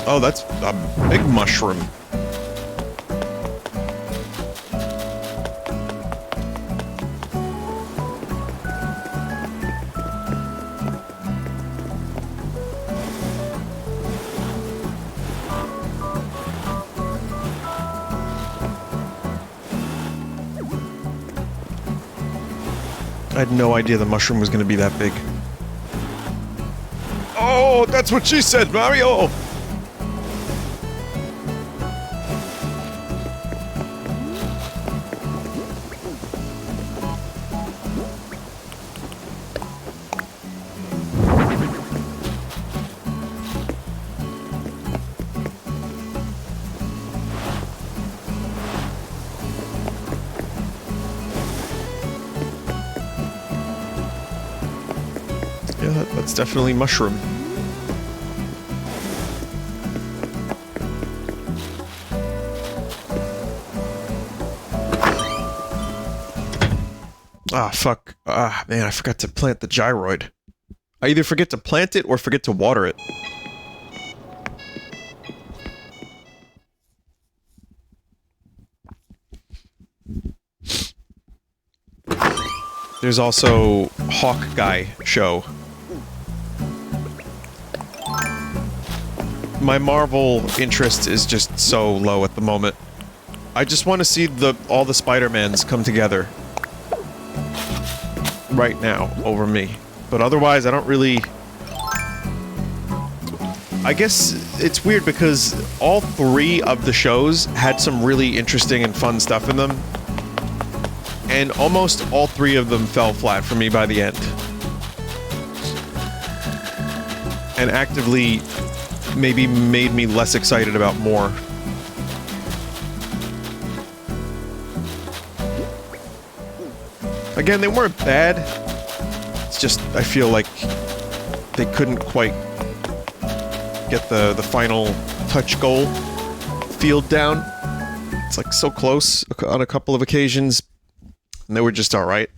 Speaker 1: Oh, that's a big mushroom. I had no idea the mushroom was going to be that big. Oh, that's what she said, Mario! Yeah, that's definitely mushroom. Ah, fuck. Ah, man, I forgot to plant the gyroid. I either forget to plant it or forget to water it. There's also Hawk Guy show. My Marvel interest is just so low at the moment. I just want to see all the Spider-Mans come together right now over me. But otherwise, I don't really... I guess it's weird because all three of the shows had some really interesting and fun stuff in them. And almost all three of them fell flat for me by the end. And actively maybe made me less excited about more. Again, they weren't bad. It's just, I feel like they couldn't quite get the final touch goal field down. It's like so close on a couple of occasions, and they were just alright.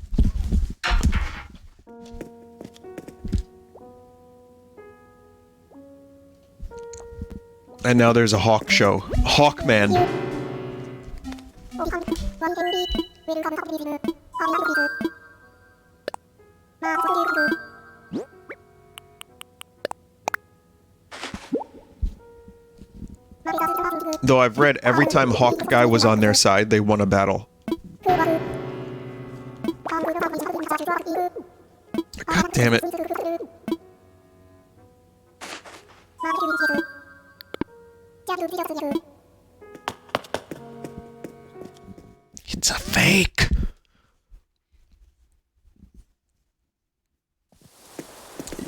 Speaker 1: And now there's a Hawk show. Hawkman. Though I've read every time Hawkeye was on their side, they won a battle. God damn it. It's a fake.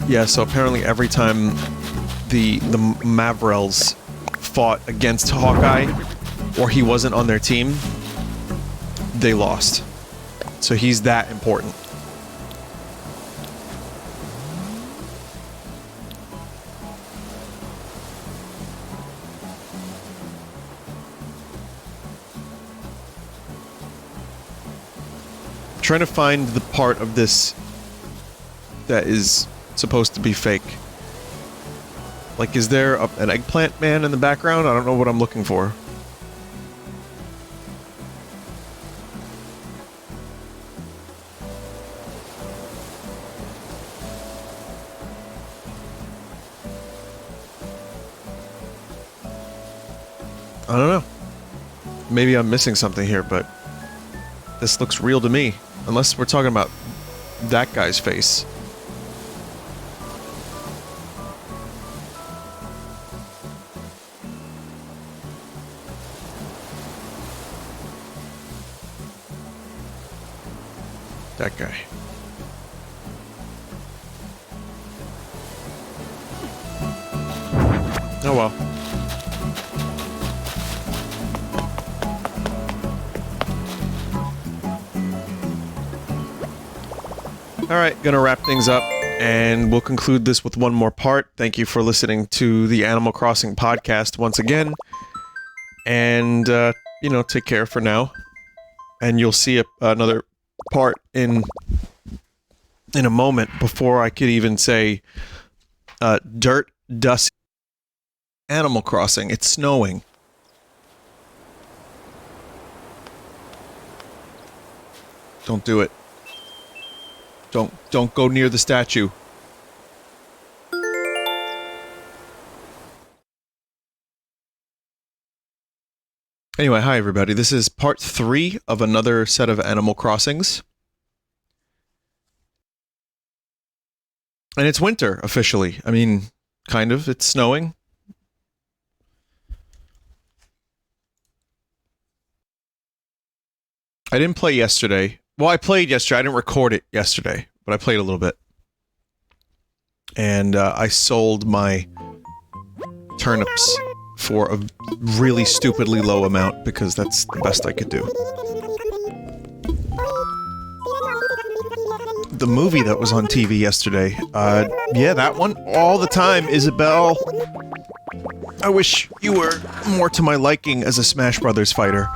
Speaker 1: Yeah, so apparently every time the Mavrels fought against Hawkeye, or he wasn't on their team, they lost. So he's that important. Trying to find the part of this that is supposed to be fake. Like, is there an eggplant man in the background? I don't know what I'm looking for. I don't know. Maybe I'm missing something here, but this looks real to me. Unless we're talking about that guy's face. That guy. Oh well. Alright, gonna wrap things up, and we'll conclude this with one more part. Thank you for listening to the Animal Crossing podcast once again. And, you know, take care for now. And you'll see another part in a moment before I could even say dirt, dust, Animal Crossing. It's snowing. Don't do it. Don't go near the statue. Anyway, hi everybody. This is part 3 of another set of Animal Crossings. And it's winter, officially. I mean, kind of. It's snowing. I didn't play yesterday. Well, I played yesterday. I didn't record it yesterday, but I played a little bit. And I sold my turnips for a really stupidly low amount because that's the best I could do. The movie that was on TV yesterday, yeah, that one, all the time, Isabelle. I wish you were more to my liking as a Smash Brothers fighter.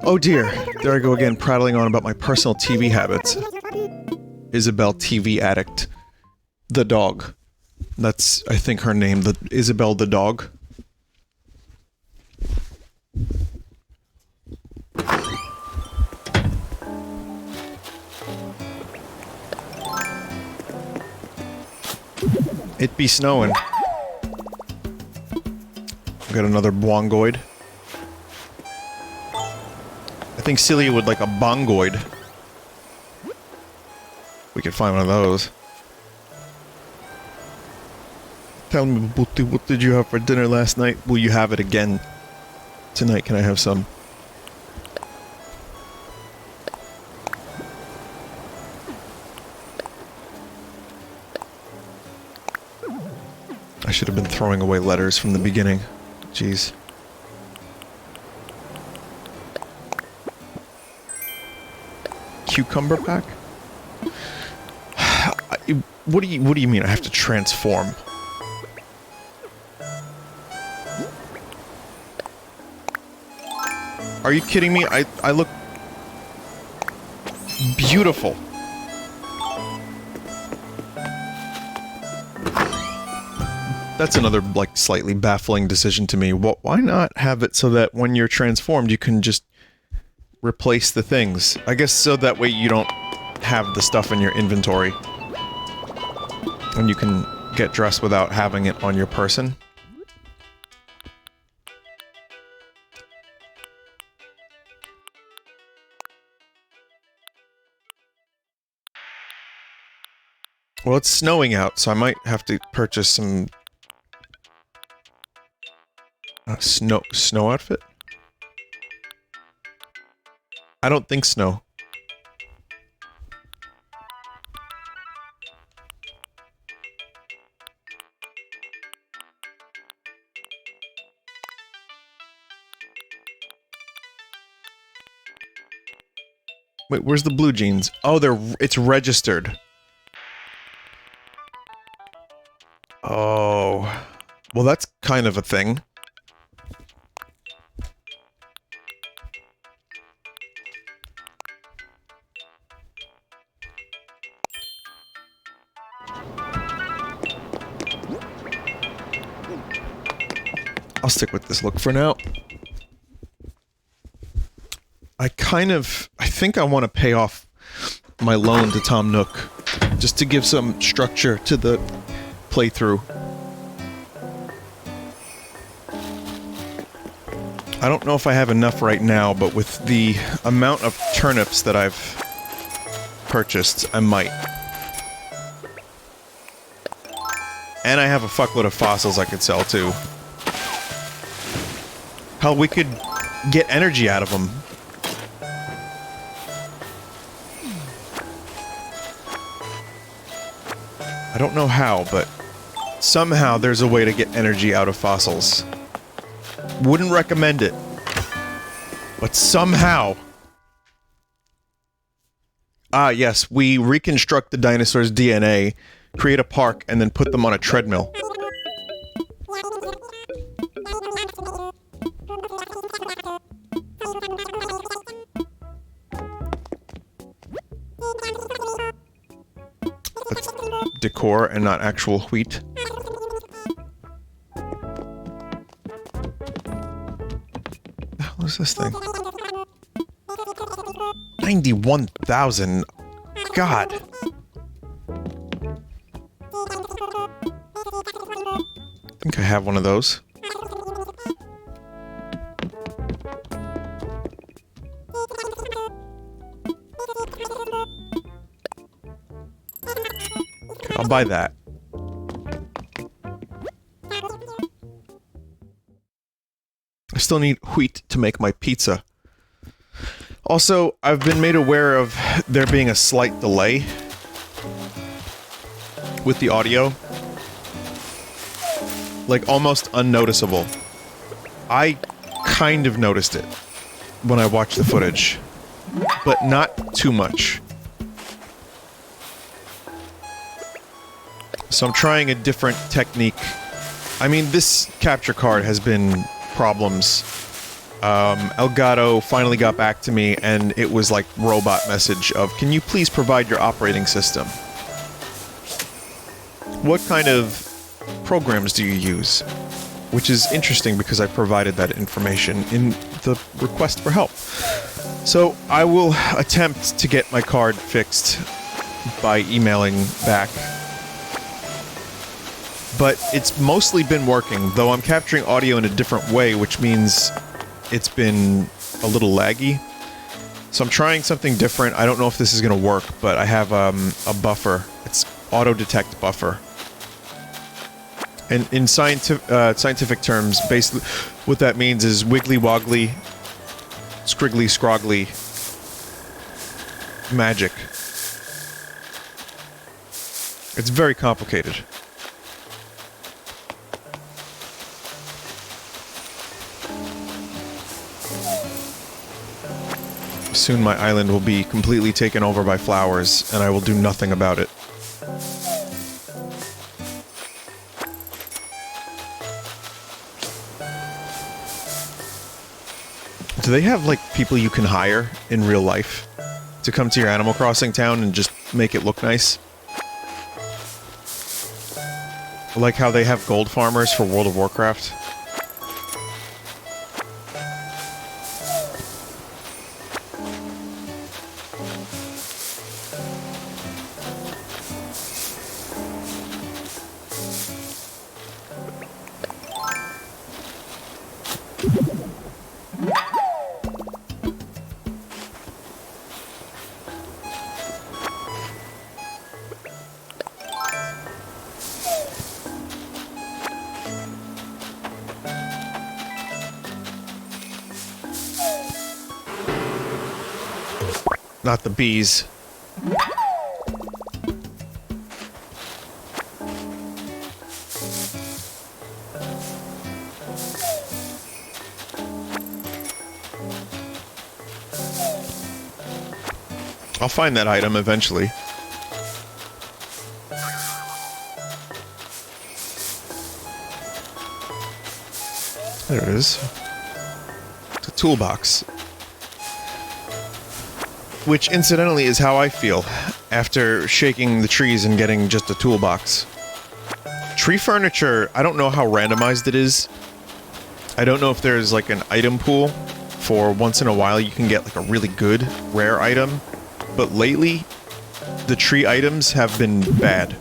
Speaker 1: Oh dear, there I go again, prattling on about my personal TV habits. Isabelle TV addict. The dog. That's, I think, her name, the Isabelle the dog. It be snowing. Got another bongoid. I think Celia would like a bongoid. We could find one of those. Tell me, Buti, what did you have for dinner last night? Will you have it again tonight? Can I have some? I should have been throwing away letters from the beginning. Jeez. Cucumber pack? What do you mean I have to transform? Are you kidding me? I look beautiful. That's another, like, slightly baffling decision to me. Why not have it so that when you're transformed, you can just replace the things? I guess so that way you don't have the stuff in your inventory. And you can get dressed without having it on your person. Well, it's snowing out, so I might have to purchase some... snow outfit? I don't think snow. Wait, where's the blue jeans? Oh, it's registered. Oh. Well, that's kind of a thing. I'll stick with this look for now. I think I want to pay off my loan to Tom Nook, just to give some structure to the playthrough. I don't know if I have enough right now, but with the amount of turnips that I've purchased, I might. And I have a fuckload of fossils I could sell too. Hell, we could get energy out of them. I don't know how, but somehow there's a way to get energy out of fossils. Wouldn't recommend it. But somehow... Ah, yes, we reconstruct the dinosaur's DNA, create a park, and then put them on a treadmill. That's decor and not actual wheat. What the hell is this thing? 91,000. God. I think I have one of those. Okay, I'll buy that. I still need wheat to make my pizza. Also, I've been made aware of there being a slight delay with the audio. Like, almost unnoticeable. I kind of noticed it when I watched the footage, but not too much. So I'm trying a different technique. I mean, this capture card has been problems. Elgato finally got back to me, and it was like robot message of, can you please provide your operating system? What kind of programs do you use? Which is interesting because I provided that information in the request for help. So I will attempt to get my card fixed by emailing back. But it's mostly been working, though I'm capturing audio in a different way, which means it's been a little laggy. So I'm trying something different. I don't know if this is going to work, but I have a buffer. It's auto-detect buffer. And in scientific terms, basically what that means is wiggly-woggly, scriggly-scroggly magic. It's very complicated. Soon my island will be completely taken over by flowers, and I will do nothing about it. Do they have, like, people you can hire in real life to come to your Animal Crossing town and just make it look nice? Like how they have gold farmers for World of Warcraft? Not the bees. I'll find that item eventually. There it is. It's a toolbox. Which, incidentally, is how I feel after shaking the trees and getting just a toolbox. Tree furniture, I don't know how randomized it is. I don't know if there's, like, an item pool for once in a while you can get, like, a really good, rare item. But lately, the tree items have been bad.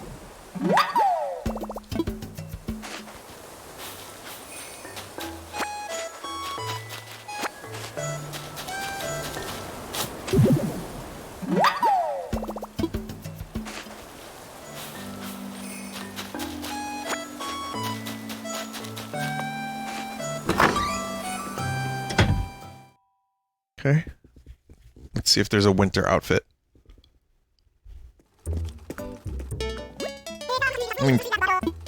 Speaker 1: Okay. Let's see if there's a winter outfit. I mean,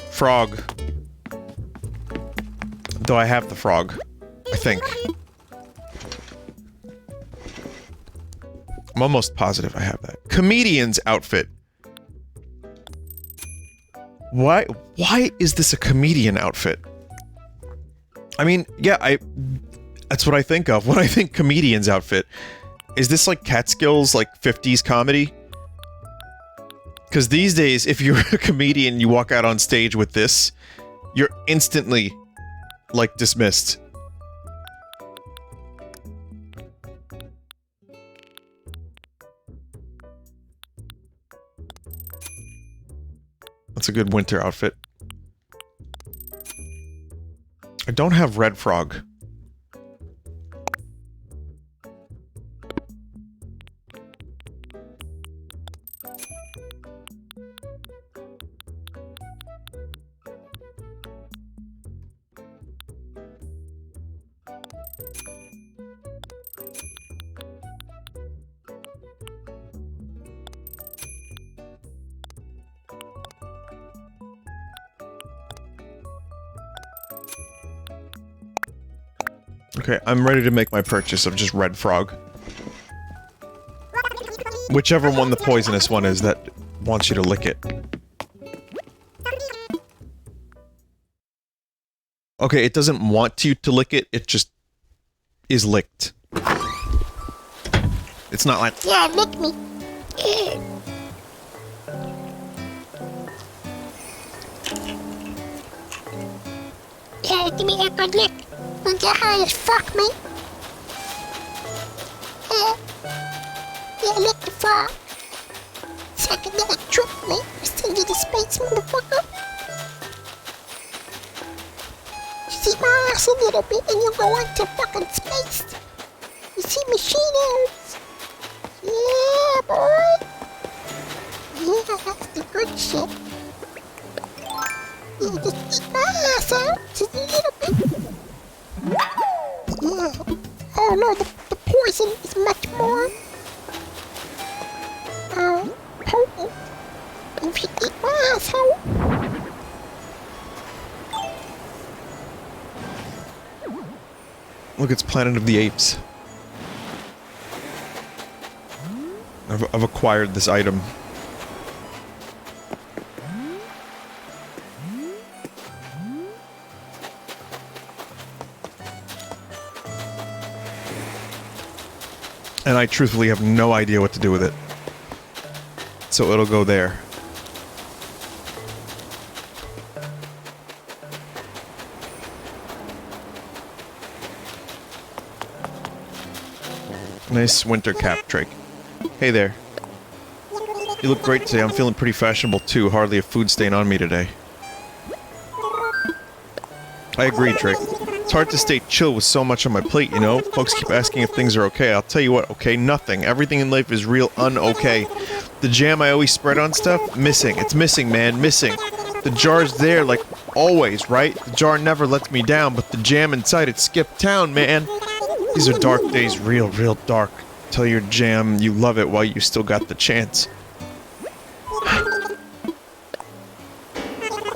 Speaker 1: frog. Though I have the frog, I think. I'm almost positive I have that. Comedian's outfit. Why is this a comedian outfit? I mean, yeah, that's what I think of when I think comedian's outfit. Is this like Catskills, like 50s comedy? Because these days, if you're a comedian, you walk out on stage with this, you're instantly, like, dismissed. That's a good winter outfit. I don't have Red Frog. Okay, I'm ready to make my purchase of just red frog. Whichever one the poisonous one is that wants you to lick it. Okay, it doesn't want you to lick it, it just is licked. It's not like,
Speaker 2: Yeah, lick me. Yeah, give me that good lick. Don't get high as fuck, mate. Yeah, lick the frog. Psychedelic trip, mate. Send you to space, motherfucker. See my ass a little bit and you'll go into fucking space. You see machiners? Yeah, boy. Yeah, that's the good shit. Yeah, just eat my ass out just a little bit. Yeah. Oh no, the poison is much more potent if you eat my asshole.
Speaker 1: look, it's Planet of the Apes. I've acquired this item. And I truthfully have no idea what to do with it. So it'll go there. Nice winter cap, Drake. Hey there. You look great today. I'm feeling pretty fashionable too. Hardly a food stain on me today. I agree, Drake. It's hard to stay chill with so much on my plate, you know? Folks keep asking if things are okay. I'll tell you what, okay? Nothing. Everything in life is real un-okay. The jam I always spread on stuff? Missing. It's missing, man. Missing. The jar's there, like, always, right? The jar never lets me down, but the jam inside it skipped town, man. These are dark days. Real, real dark. Tell your jam you love it while you still got the chance.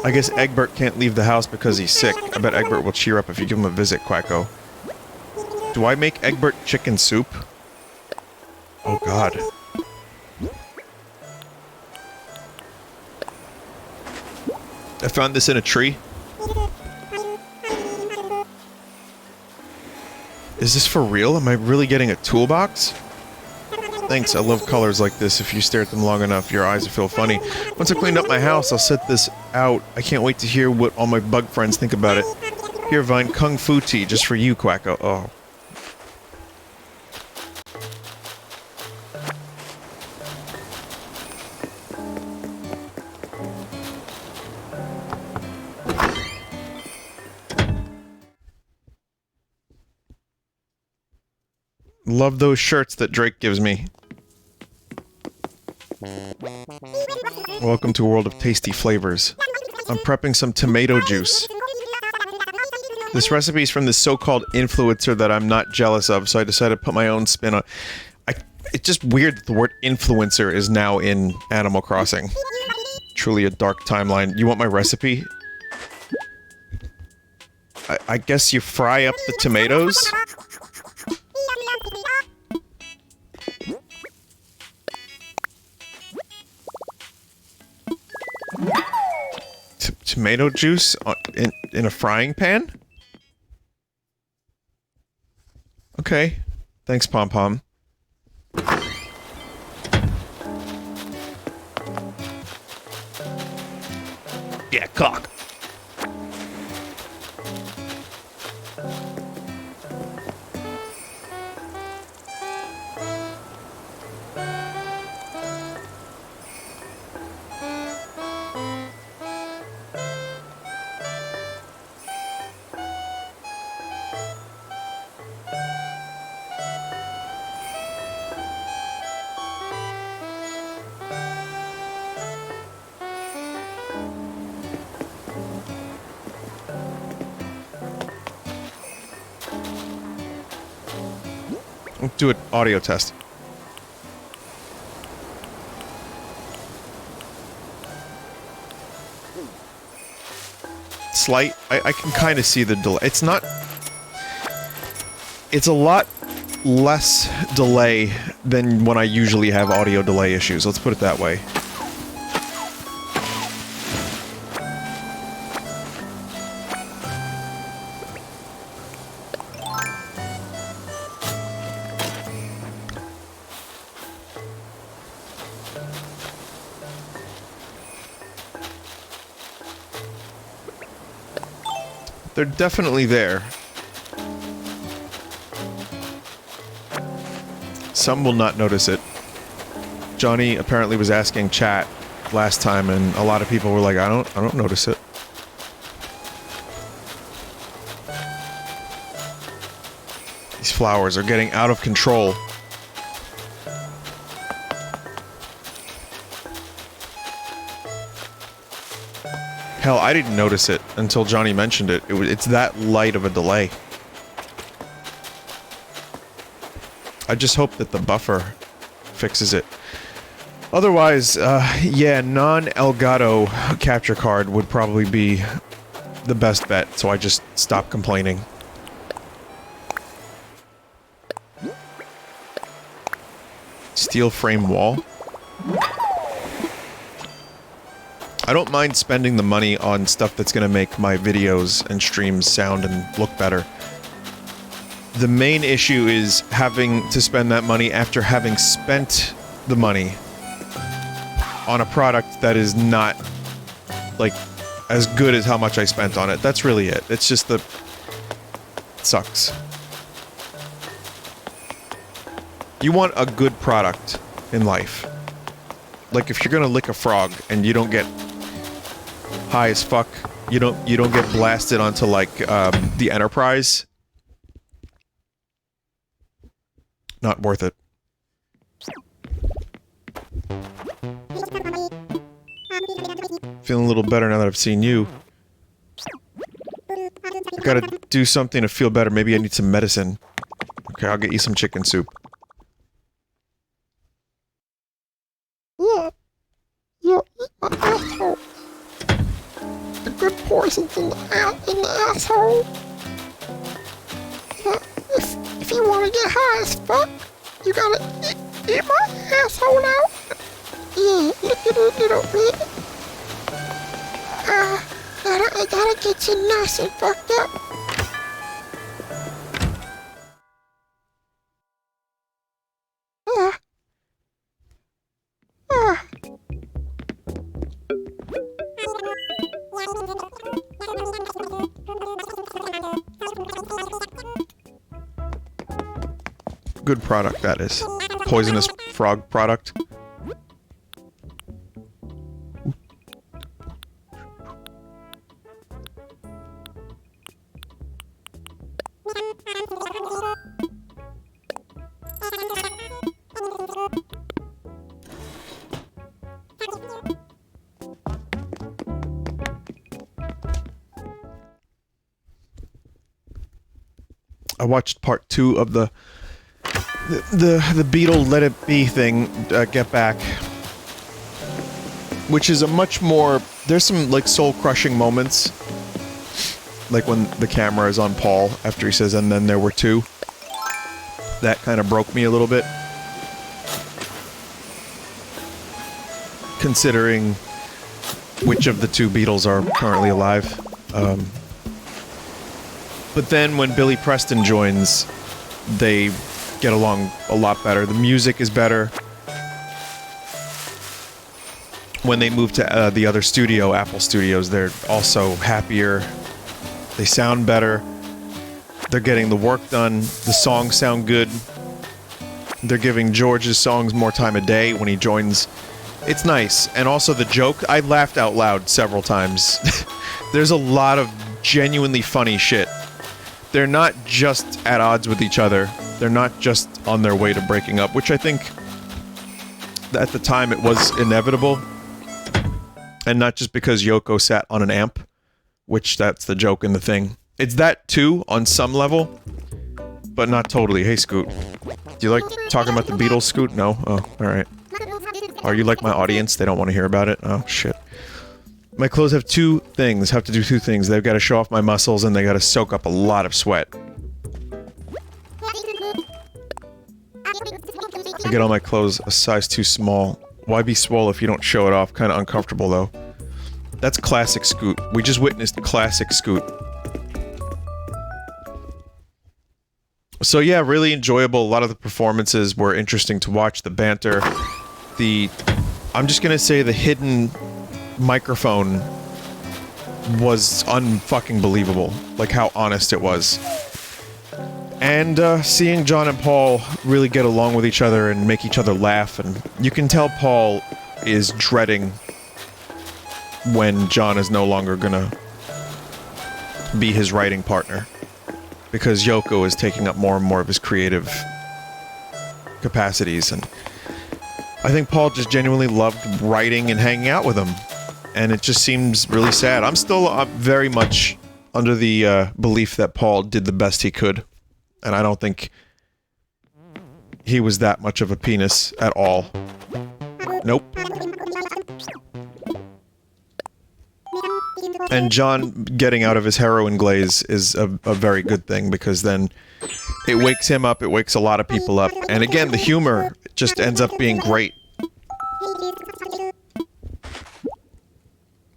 Speaker 1: I guess Egbert can't leave the house because he's sick. I bet Egbert will cheer up if you give him a visit, Quacko. Do I make Egbert chicken soup? Oh god. I found this in a tree. Is this for real? Am I really getting a toolbox? Thanks, I love colors like this. If you stare at them long enough, your eyes will feel funny. Once I cleaned up my house, I'll set this out. I can't wait to hear what all my bug friends think about it. Here, Vine, Kung Fu tea, just for you, Quacko. Oh. Love those shirts that Drake gives me. Welcome to a world of tasty flavors. I'm prepping some tomato juice. This recipe is from this so-called influencer that I'm not jealous of, so I decided to put my own spin on. It's just weird that the word influencer is now in Animal Crossing. Truly a dark timeline. You want my recipe? I guess you fry up the tomatoes? Tomato juice in a frying pan? Okay. Thanks, Pom Pom. Yeah, cock. Do an audio test. Slight. I can kind of see the delay. It's not... It's a lot less delay than when I usually have audio delay issues. Let's put it that way. They're definitely there. Some will not notice it. Johnny apparently was asking chat last time, and a lot of people were like, I don't notice it. These flowers are getting out of control. Hell, I didn't notice it until Johnny mentioned it. It's that light of a delay. I just hope that the buffer fixes it. Otherwise, yeah, non-Elgato capture card would probably be the best bet, so I just stopped complaining. Steel frame wall. I don't mind spending the money on stuff that's gonna make my videos and streams sound and look better. The main issue is having to spend that money after having spent the money on a product that is not, like, as good as how much I spent on it. That's really it. It's just the... It sucks. You want a good product in life. Like, if you're gonna lick a frog and you don't get high as fuck, you don't get blasted onto, like, the Enterprise. Not worth it. Feeling a little better now that I've seen you. Gotta do something to feel better. Maybe I need some medicine. Okay, I'll get you some chicken soup.
Speaker 2: Yeah. You eat my asshole. The good poison's in the asshole. Yeah, if you want to get high as fuck, you gotta eat my asshole out. Yeah, look at it, little bit. I gotta get you nice and fucked up.
Speaker 1: Good product, that is. Poisonous frog product. I watched part 2 of the Beetle Let It Be thing, Get Back, which is a much more... There's some, like, soul-crushing moments, like when the camera is on Paul after he says, and then there were 2. That kind of broke me a little bit. Considering which of the 2 Beatles are currently alive. But then when Billy Preston joins, they get along a lot better. The music is better. When they move to the other studio, Apple Studios, they're also happier. They sound better. They're getting the work done. The songs sound good. They're giving George's songs more time of day when he joins. It's nice. And also the joke, I laughed out loud several times. There's a lot of genuinely funny shit. They're not just at odds with each other. They're not just on their way to breaking up, which I think at the time it was inevitable. And not just because Yoko sat on an amp, which that's the joke in the thing. It's that too, on some level, but not totally. Hey, Scoot. Do you like talking about the Beatles, Scoot? No? Oh, alright. Are you like my audience? They don't want to hear about it? Oh, shit. My clothes have to do two things. They've got to show off my muscles, and they got to soak up a lot of sweat. I get all my clothes a size too small. Why be swole if you don't show it off? Kind of uncomfortable, though. That's classic Scoot. We just witnessed classic Scoot. So yeah, really enjoyable. A lot of the performances were interesting to watch. The banter. I'm just gonna say the hidden microphone was unfucking believable. Like how honest it was. And seeing John and Paul really get along with each other and make each other laugh, and you can tell Paul is dreading when John is no longer gonna be his writing partner. Because Yoko is taking up more and more of his creative capacities, and I think Paul just genuinely loved writing and hanging out with him. And it just seems really sad. I'm still very much under the belief that Paul did the best he could. And I don't think he was that much of a penis at all. Nope. And John getting out of his heroin glaze is a very good thing, because then it wakes him up, it wakes a lot of people up. And again, the humor just ends up being great.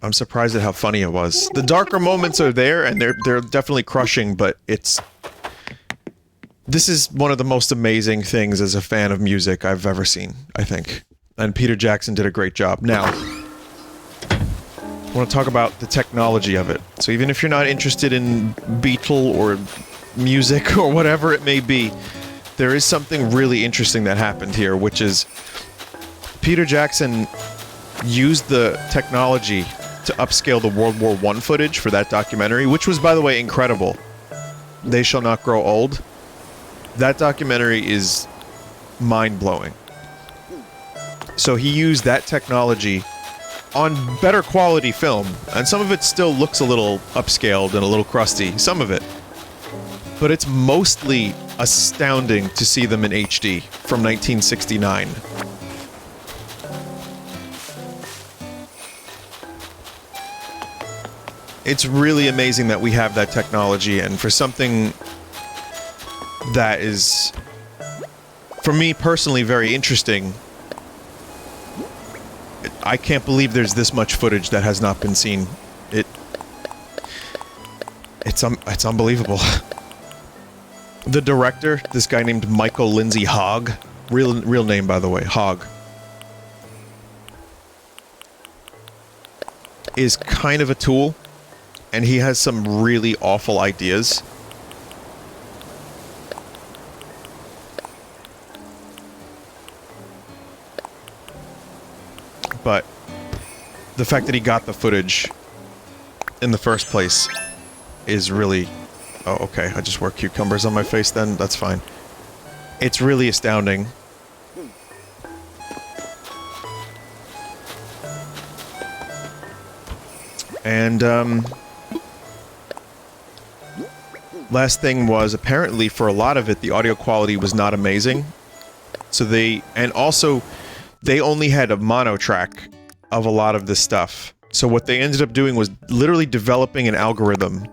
Speaker 1: I'm surprised at how funny it was. The darker moments are there, and they're definitely crushing, but this is one of the most amazing things as a fan of music I've ever seen, I think. And Peter Jackson did a great job. Now, I want to talk about the technology of it. So even if you're not interested in Beatle or music or whatever it may be, there is something really interesting that happened here, which is Peter Jackson used the technology to upscale the World War I footage for that documentary, which was, by the way, incredible. They Shall Not Grow Old. That documentary is mind-blowing. So he used that technology on better quality film, and some of it still looks a little upscaled and a little crusty, some of it. But it's mostly astounding to see them in HD from 1969. It's really amazing that we have that technology, and for something that is, for me personally, very interesting, I can't believe there's this much footage that has not been seen. It's unbelievable. The director, this guy named Michael Lindsay Hogg, real name by the way, Hogg, is kind of a tool, and he has some really awful ideas. But the fact that he got the footage in the first place is really... Oh, okay, I just wore cucumbers on my face then? That's fine. It's really astounding. And, last thing was, apparently for a lot of it, the audio quality was not amazing. So they... And also, they only had a mono track of a lot of this stuff. So what they ended up doing was literally developing an algorithm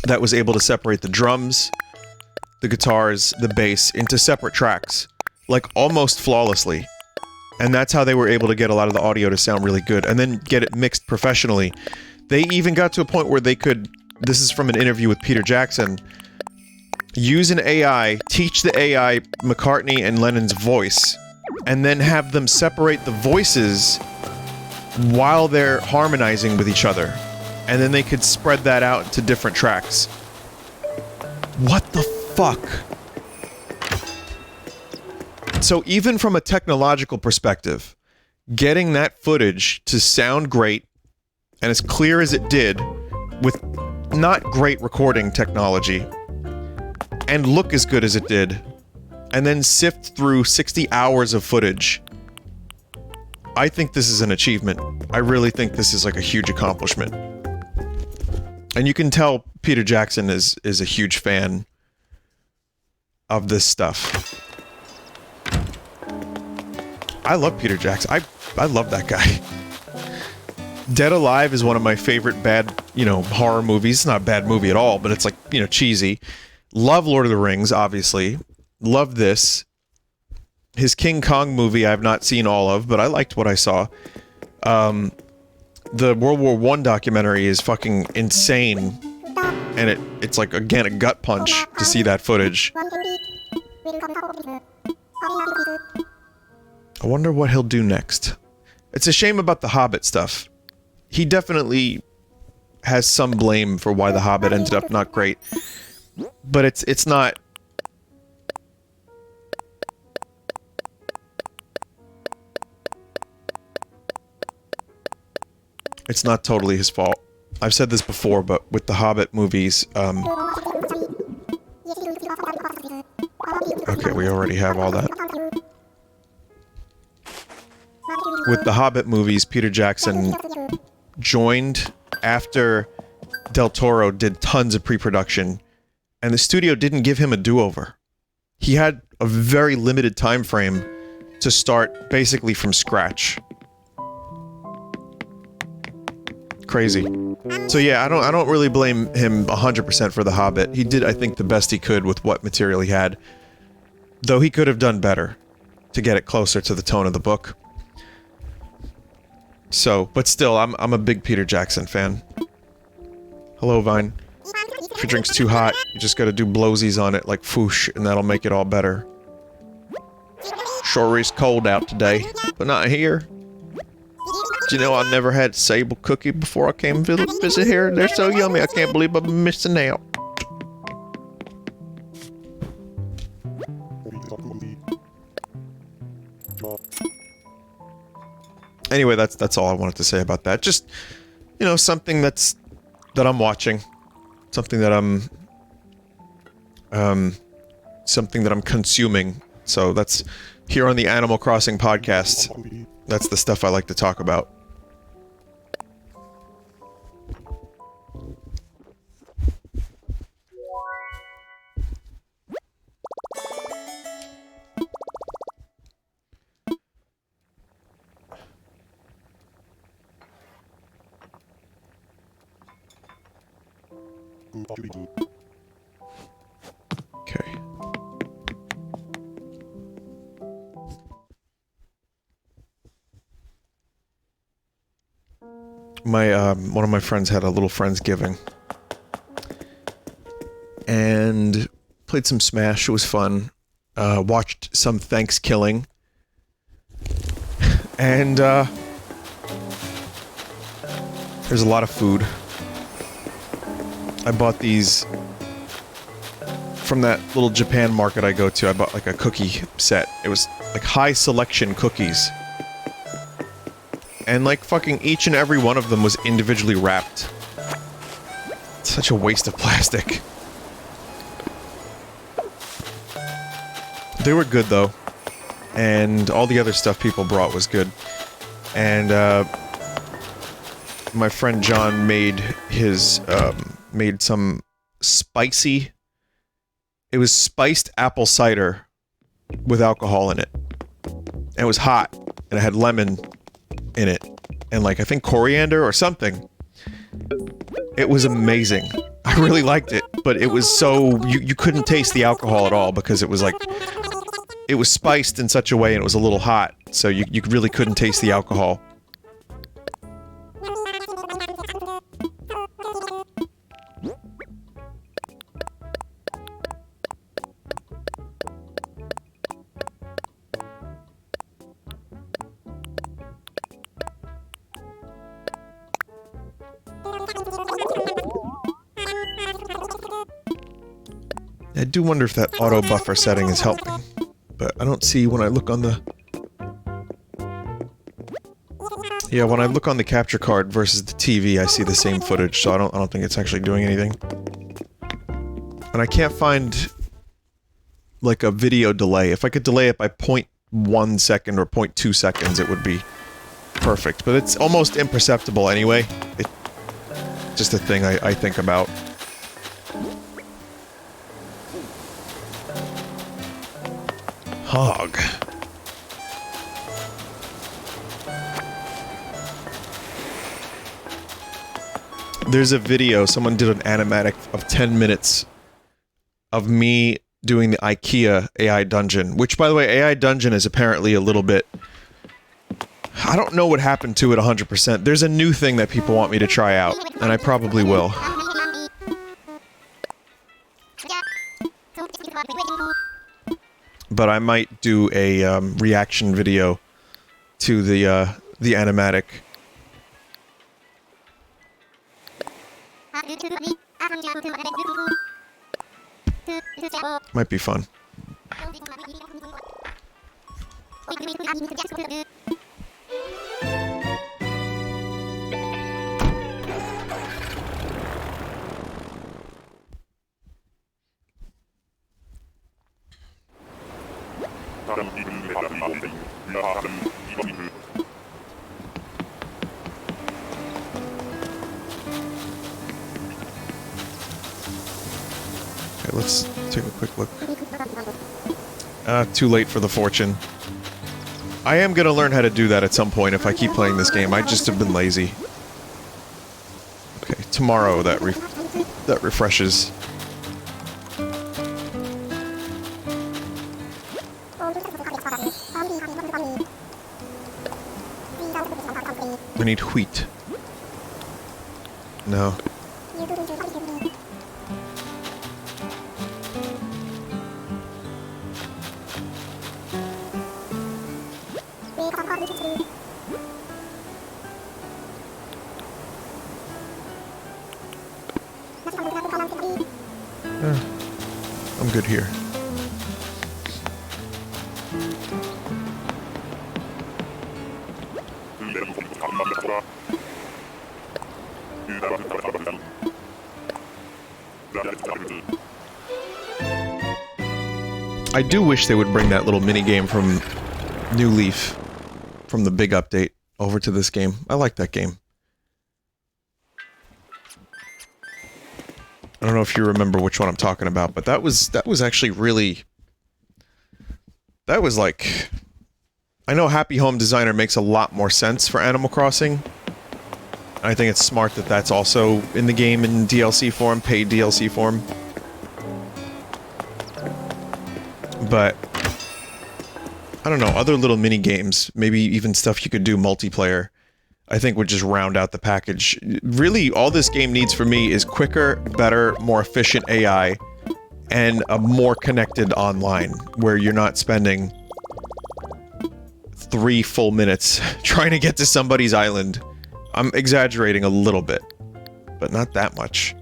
Speaker 1: that was able to separate the drums, the guitars, the bass into separate tracks, like almost flawlessly. And that's how they were able to get a lot of the audio to sound really good, and then get it mixed professionally. They even got to a point where they could, this is from an interview with Peter Jackson, use an AI, teach the AI McCartney and Lennon's voice, and then have them separate the voices while they're harmonizing with each other. And then they could spread that out to different tracks. What the fuck? So even from a technological perspective, getting that footage to sound great, and as clear as it did, with not great recording technology, and look as good as it did, and then sift through 60 hours of footage, I think this is an achievement. I really think this is like a huge accomplishment. And you can tell Peter Jackson is a huge fan of this stuff. I love Peter Jackson. I love that guy. Dead Alive is one of my favorite bad, horror movies. It's not a bad movie at all, but it's like, cheesy. Love Lord of the Rings, obviously. Love this. His King Kong movie I have not seen all of, but I liked what I saw. The World War I documentary is fucking insane. And it's like, again, a gut punch to see that footage. I wonder what he'll do next. It's a shame about the Hobbit stuff. He definitely has some blame for why the Hobbit ended up not great. But it's not... It's not totally his fault. I've said this before, but with the Hobbit movies, okay, we already have all that. With the Hobbit movies, Peter Jackson joined after Del Toro did tons of pre-production, and the studio didn't give him a do-over. He had a very limited time frame to start basically from scratch. Crazy. So yeah, I don't really blame him 100% for The Hobbit. He did, I think, the best he could with what material he had. Though he could have done better to get it closer to the tone of the book. So, but still, I'm a big Peter Jackson fan. Hello, Vine. If your drink's too hot, you just gotta do blowsies on it like foosh, and that'll make it all better. Sure is cold out today, but not here. Do you know I never had sable cookie before I came visit here? They're so yummy, I can't believe I'm missing out. Anyway, that's all I wanted to say about that. Just, something that I'm watching, something that I'm consuming. So that's here on the Animal Crossing podcast. That's the stuff I like to talk about. Okay. One of my friends had a little Friendsgiving. And played some Smash, it was fun. Watched some Thanksgiving. And, there's a lot of food. I bought these from that little Japan market I go to. I bought like a cookie set. It was like high selection cookies. And like fucking each and every one of them was individually wrapped. It's such a waste of plastic. They were good though. And all the other stuff people brought was good. And my friend John made his made some spicy... It was spiced apple cider with alcohol in it. And it was hot. And it had lemon in it. And like, I think coriander or something. It was amazing. I really liked it. But it was so... You couldn't taste the alcohol at all because it was like... It was spiced in such a way and it was a little hot. So you really couldn't taste the alcohol. I do wonder if that auto buffer setting is helping, but I don't see when I look on the... Yeah, when I look on the capture card versus the TV, I see the same footage, so I don't think it's actually doing anything. And I can't find, like, a video delay. If I could delay it by 0.1 second or 0.2 seconds, it would be perfect. But it's almost imperceptible anyway. It's just a thing I think about. Hog. There's a video, someone did an animatic of 10 minutes of me doing the IKEA AI dungeon, which, by the way, AI dungeon is apparently a little bit... I don't know what happened to it 100%. There's a new thing that people want me to try out, and I probably will. But I might do a reaction video to the animatic. Might be fun. Okay, let's take a quick look. Too late for the fortune. I am gonna learn how to do that at some point if I keep playing this game. I just have been lazy. Okay, tomorrow that refreshes. We need wheat. No. I'm good here. I do wish they would bring that little mini game from New Leaf, from the big update, over to this game. I like that game. I don't know if you remember which one I'm talking about, but that was actually really... That was like... I know Happy Home Designer makes a lot more sense for Animal Crossing. I think it's smart that that's also in the game in DLC form, paid DLC form. But... I don't know, other little mini-games, maybe even stuff you could do multiplayer, I think would just round out the package. Really, all this game needs for me is quicker, better, more efficient AI, and a more connected online, where you're not spending 3 full minutes trying to get to somebody's island. I'm exaggerating a little bit, but not that much.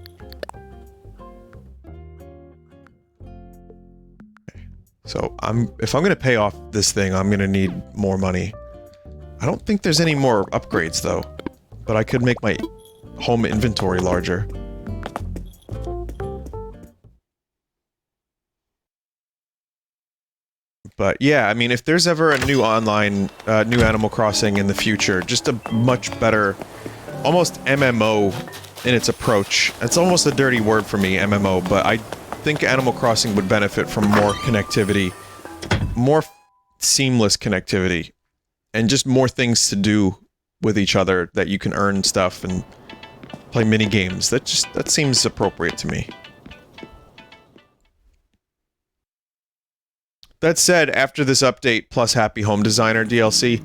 Speaker 1: So, if I'm gonna pay off this thing, I'm gonna need more money. I don't think there's any more upgrades, though. But I could make my home inventory larger. But yeah, I mean, if there's ever a new online, new Animal Crossing in the future, just a much better, almost MMO in its approach. It's almost a dirty word for me, MMO, but I think Animal Crossing would benefit from more connectivity, more seamless connectivity, and just more things to do with each other that you can earn stuff and play mini games. That seems appropriate to me. That said, after this update plus Happy Home Designer DLC,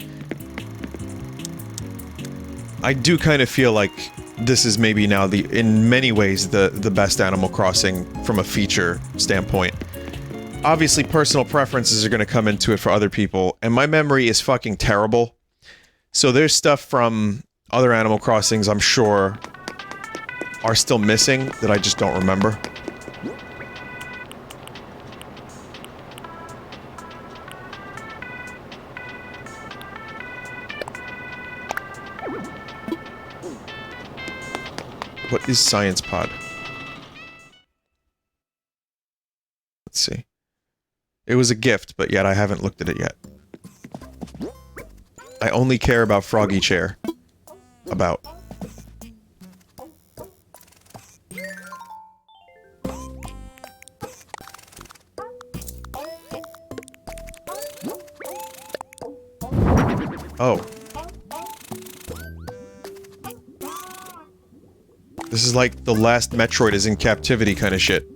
Speaker 1: I do kind of feel like this is maybe now in many ways, the best Animal Crossing from a feature standpoint. Obviously, personal preferences are going to come into it for other people, and my memory is fucking terrible. So there's stuff from other Animal Crossings I'm sure are still missing that I just don't remember. What is Science Pod? Let's see. It was a gift, but yet I haven't looked at it yet. I only care about Froggy Chair. About. Oh. This is like the last Metroid is in captivity kind of shit.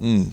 Speaker 1: Hmm.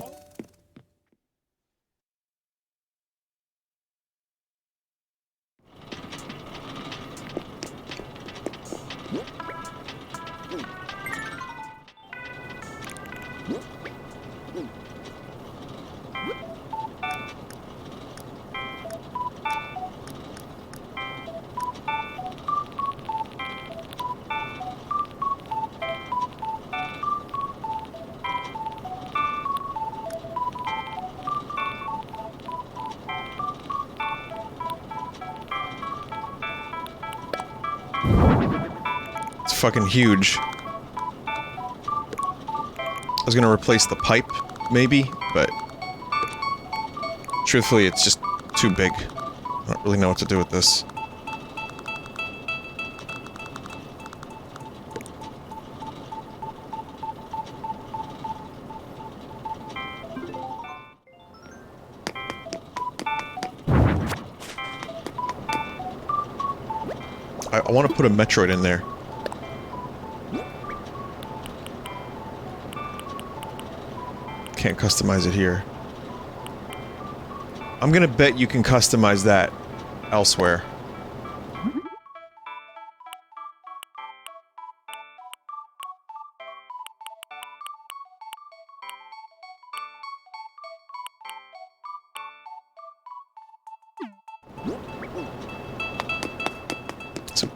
Speaker 1: It's fucking huge. I was gonna replace the pipe, maybe, but truthfully, it's just too big. I don't really know what to do with this. I want to put a Metroid in there. Can't customize it here. I'm gonna bet you can customize that elsewhere.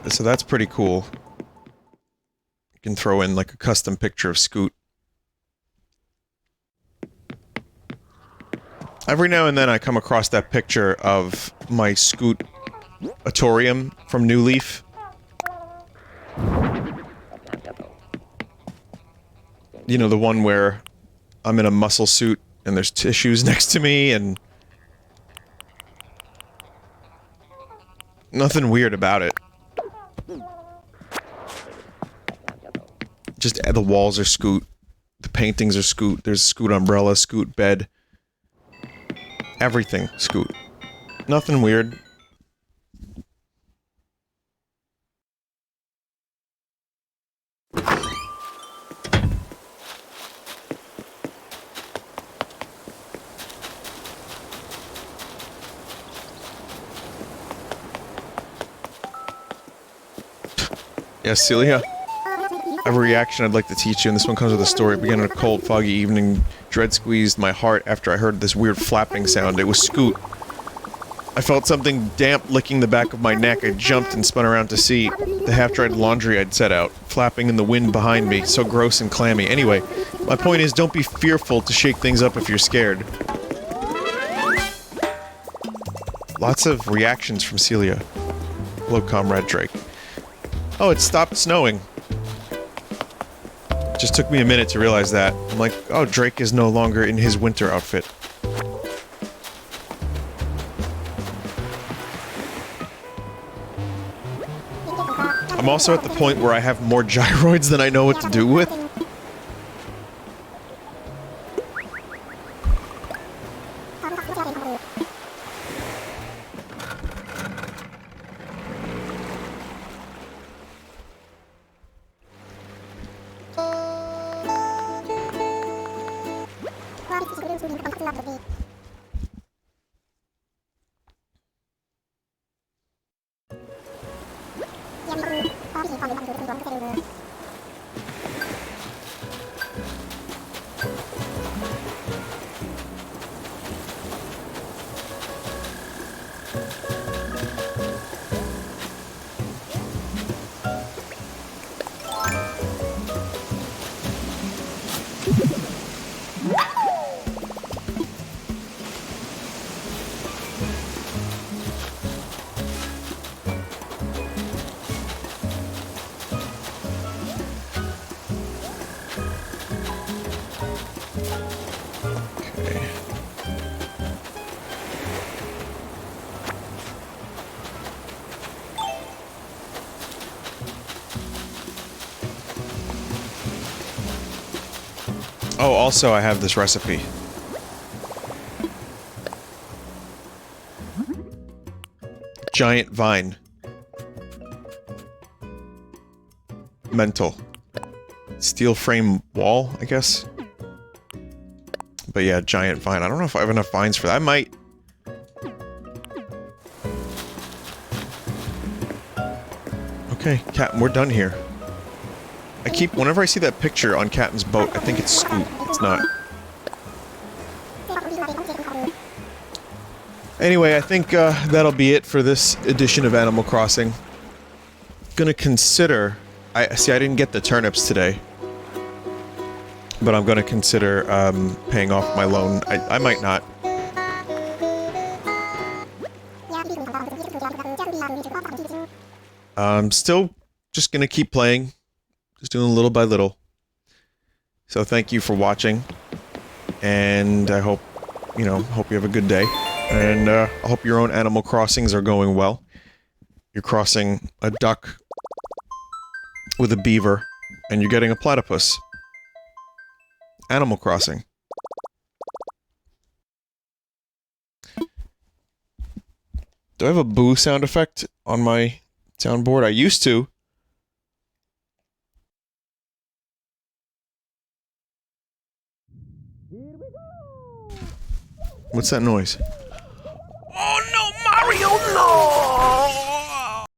Speaker 1: So that's pretty cool. You can throw in like a custom picture of Scoot. Every now and then I come across that picture of my Scoot Atorium from New Leaf. You know, the one where I'm in a muscle suit and there's tissues next to me and... nothing weird about it. Just the walls are Scoot. The paintings are Scoot. There's Scoot umbrella, Scoot bed. Everything Scoot. Nothing weird. Yes, Celia? I have a reaction I'd like to teach you, and this one comes with a story. It began on a cold, foggy evening. Dread squeezed my heart after I heard this weird flapping sound. It was Scoot. I felt something damp licking the back of my neck. I jumped and spun around to see the half-dried laundry I'd set out, flapping in the wind behind me, so gross and clammy. Anyway, my point is, don't be fearful to shake things up if you're scared. Lots of reactions from Celia. Hello, Comrade Drake. Oh, it stopped snowing. Just took me a minute to realize that. I'm like, oh, Drake is no longer in his winter outfit. I'm also at the point where I have more gyroids than I know what to do with. Oh, also I have this recipe. Giant vine. Mental. Steel frame wall, I guess? But yeah, giant vine. I don't know if I have enough vines for that. I might. Okay, Captain, we're done here. Whenever I see that picture on Captain's boat, I think it's Scoot. It's not. Anyway, I think, that'll be it for this edition of Animal Crossing. Gonna consider... I didn't get the turnips today. But I'm gonna consider, paying off my loan. I might not. Still just gonna keep playing. Just doing little by little. So thank you for watching. And I hope, you know, hope you have a good day. And, I hope your own Animal Crossings are going well. You're crossing a duck with a beaver, and you're getting a platypus. Animal Crossing. Do I have a boo sound effect on my soundboard? I used to. What's that noise?
Speaker 3: Oh no, Mario, no!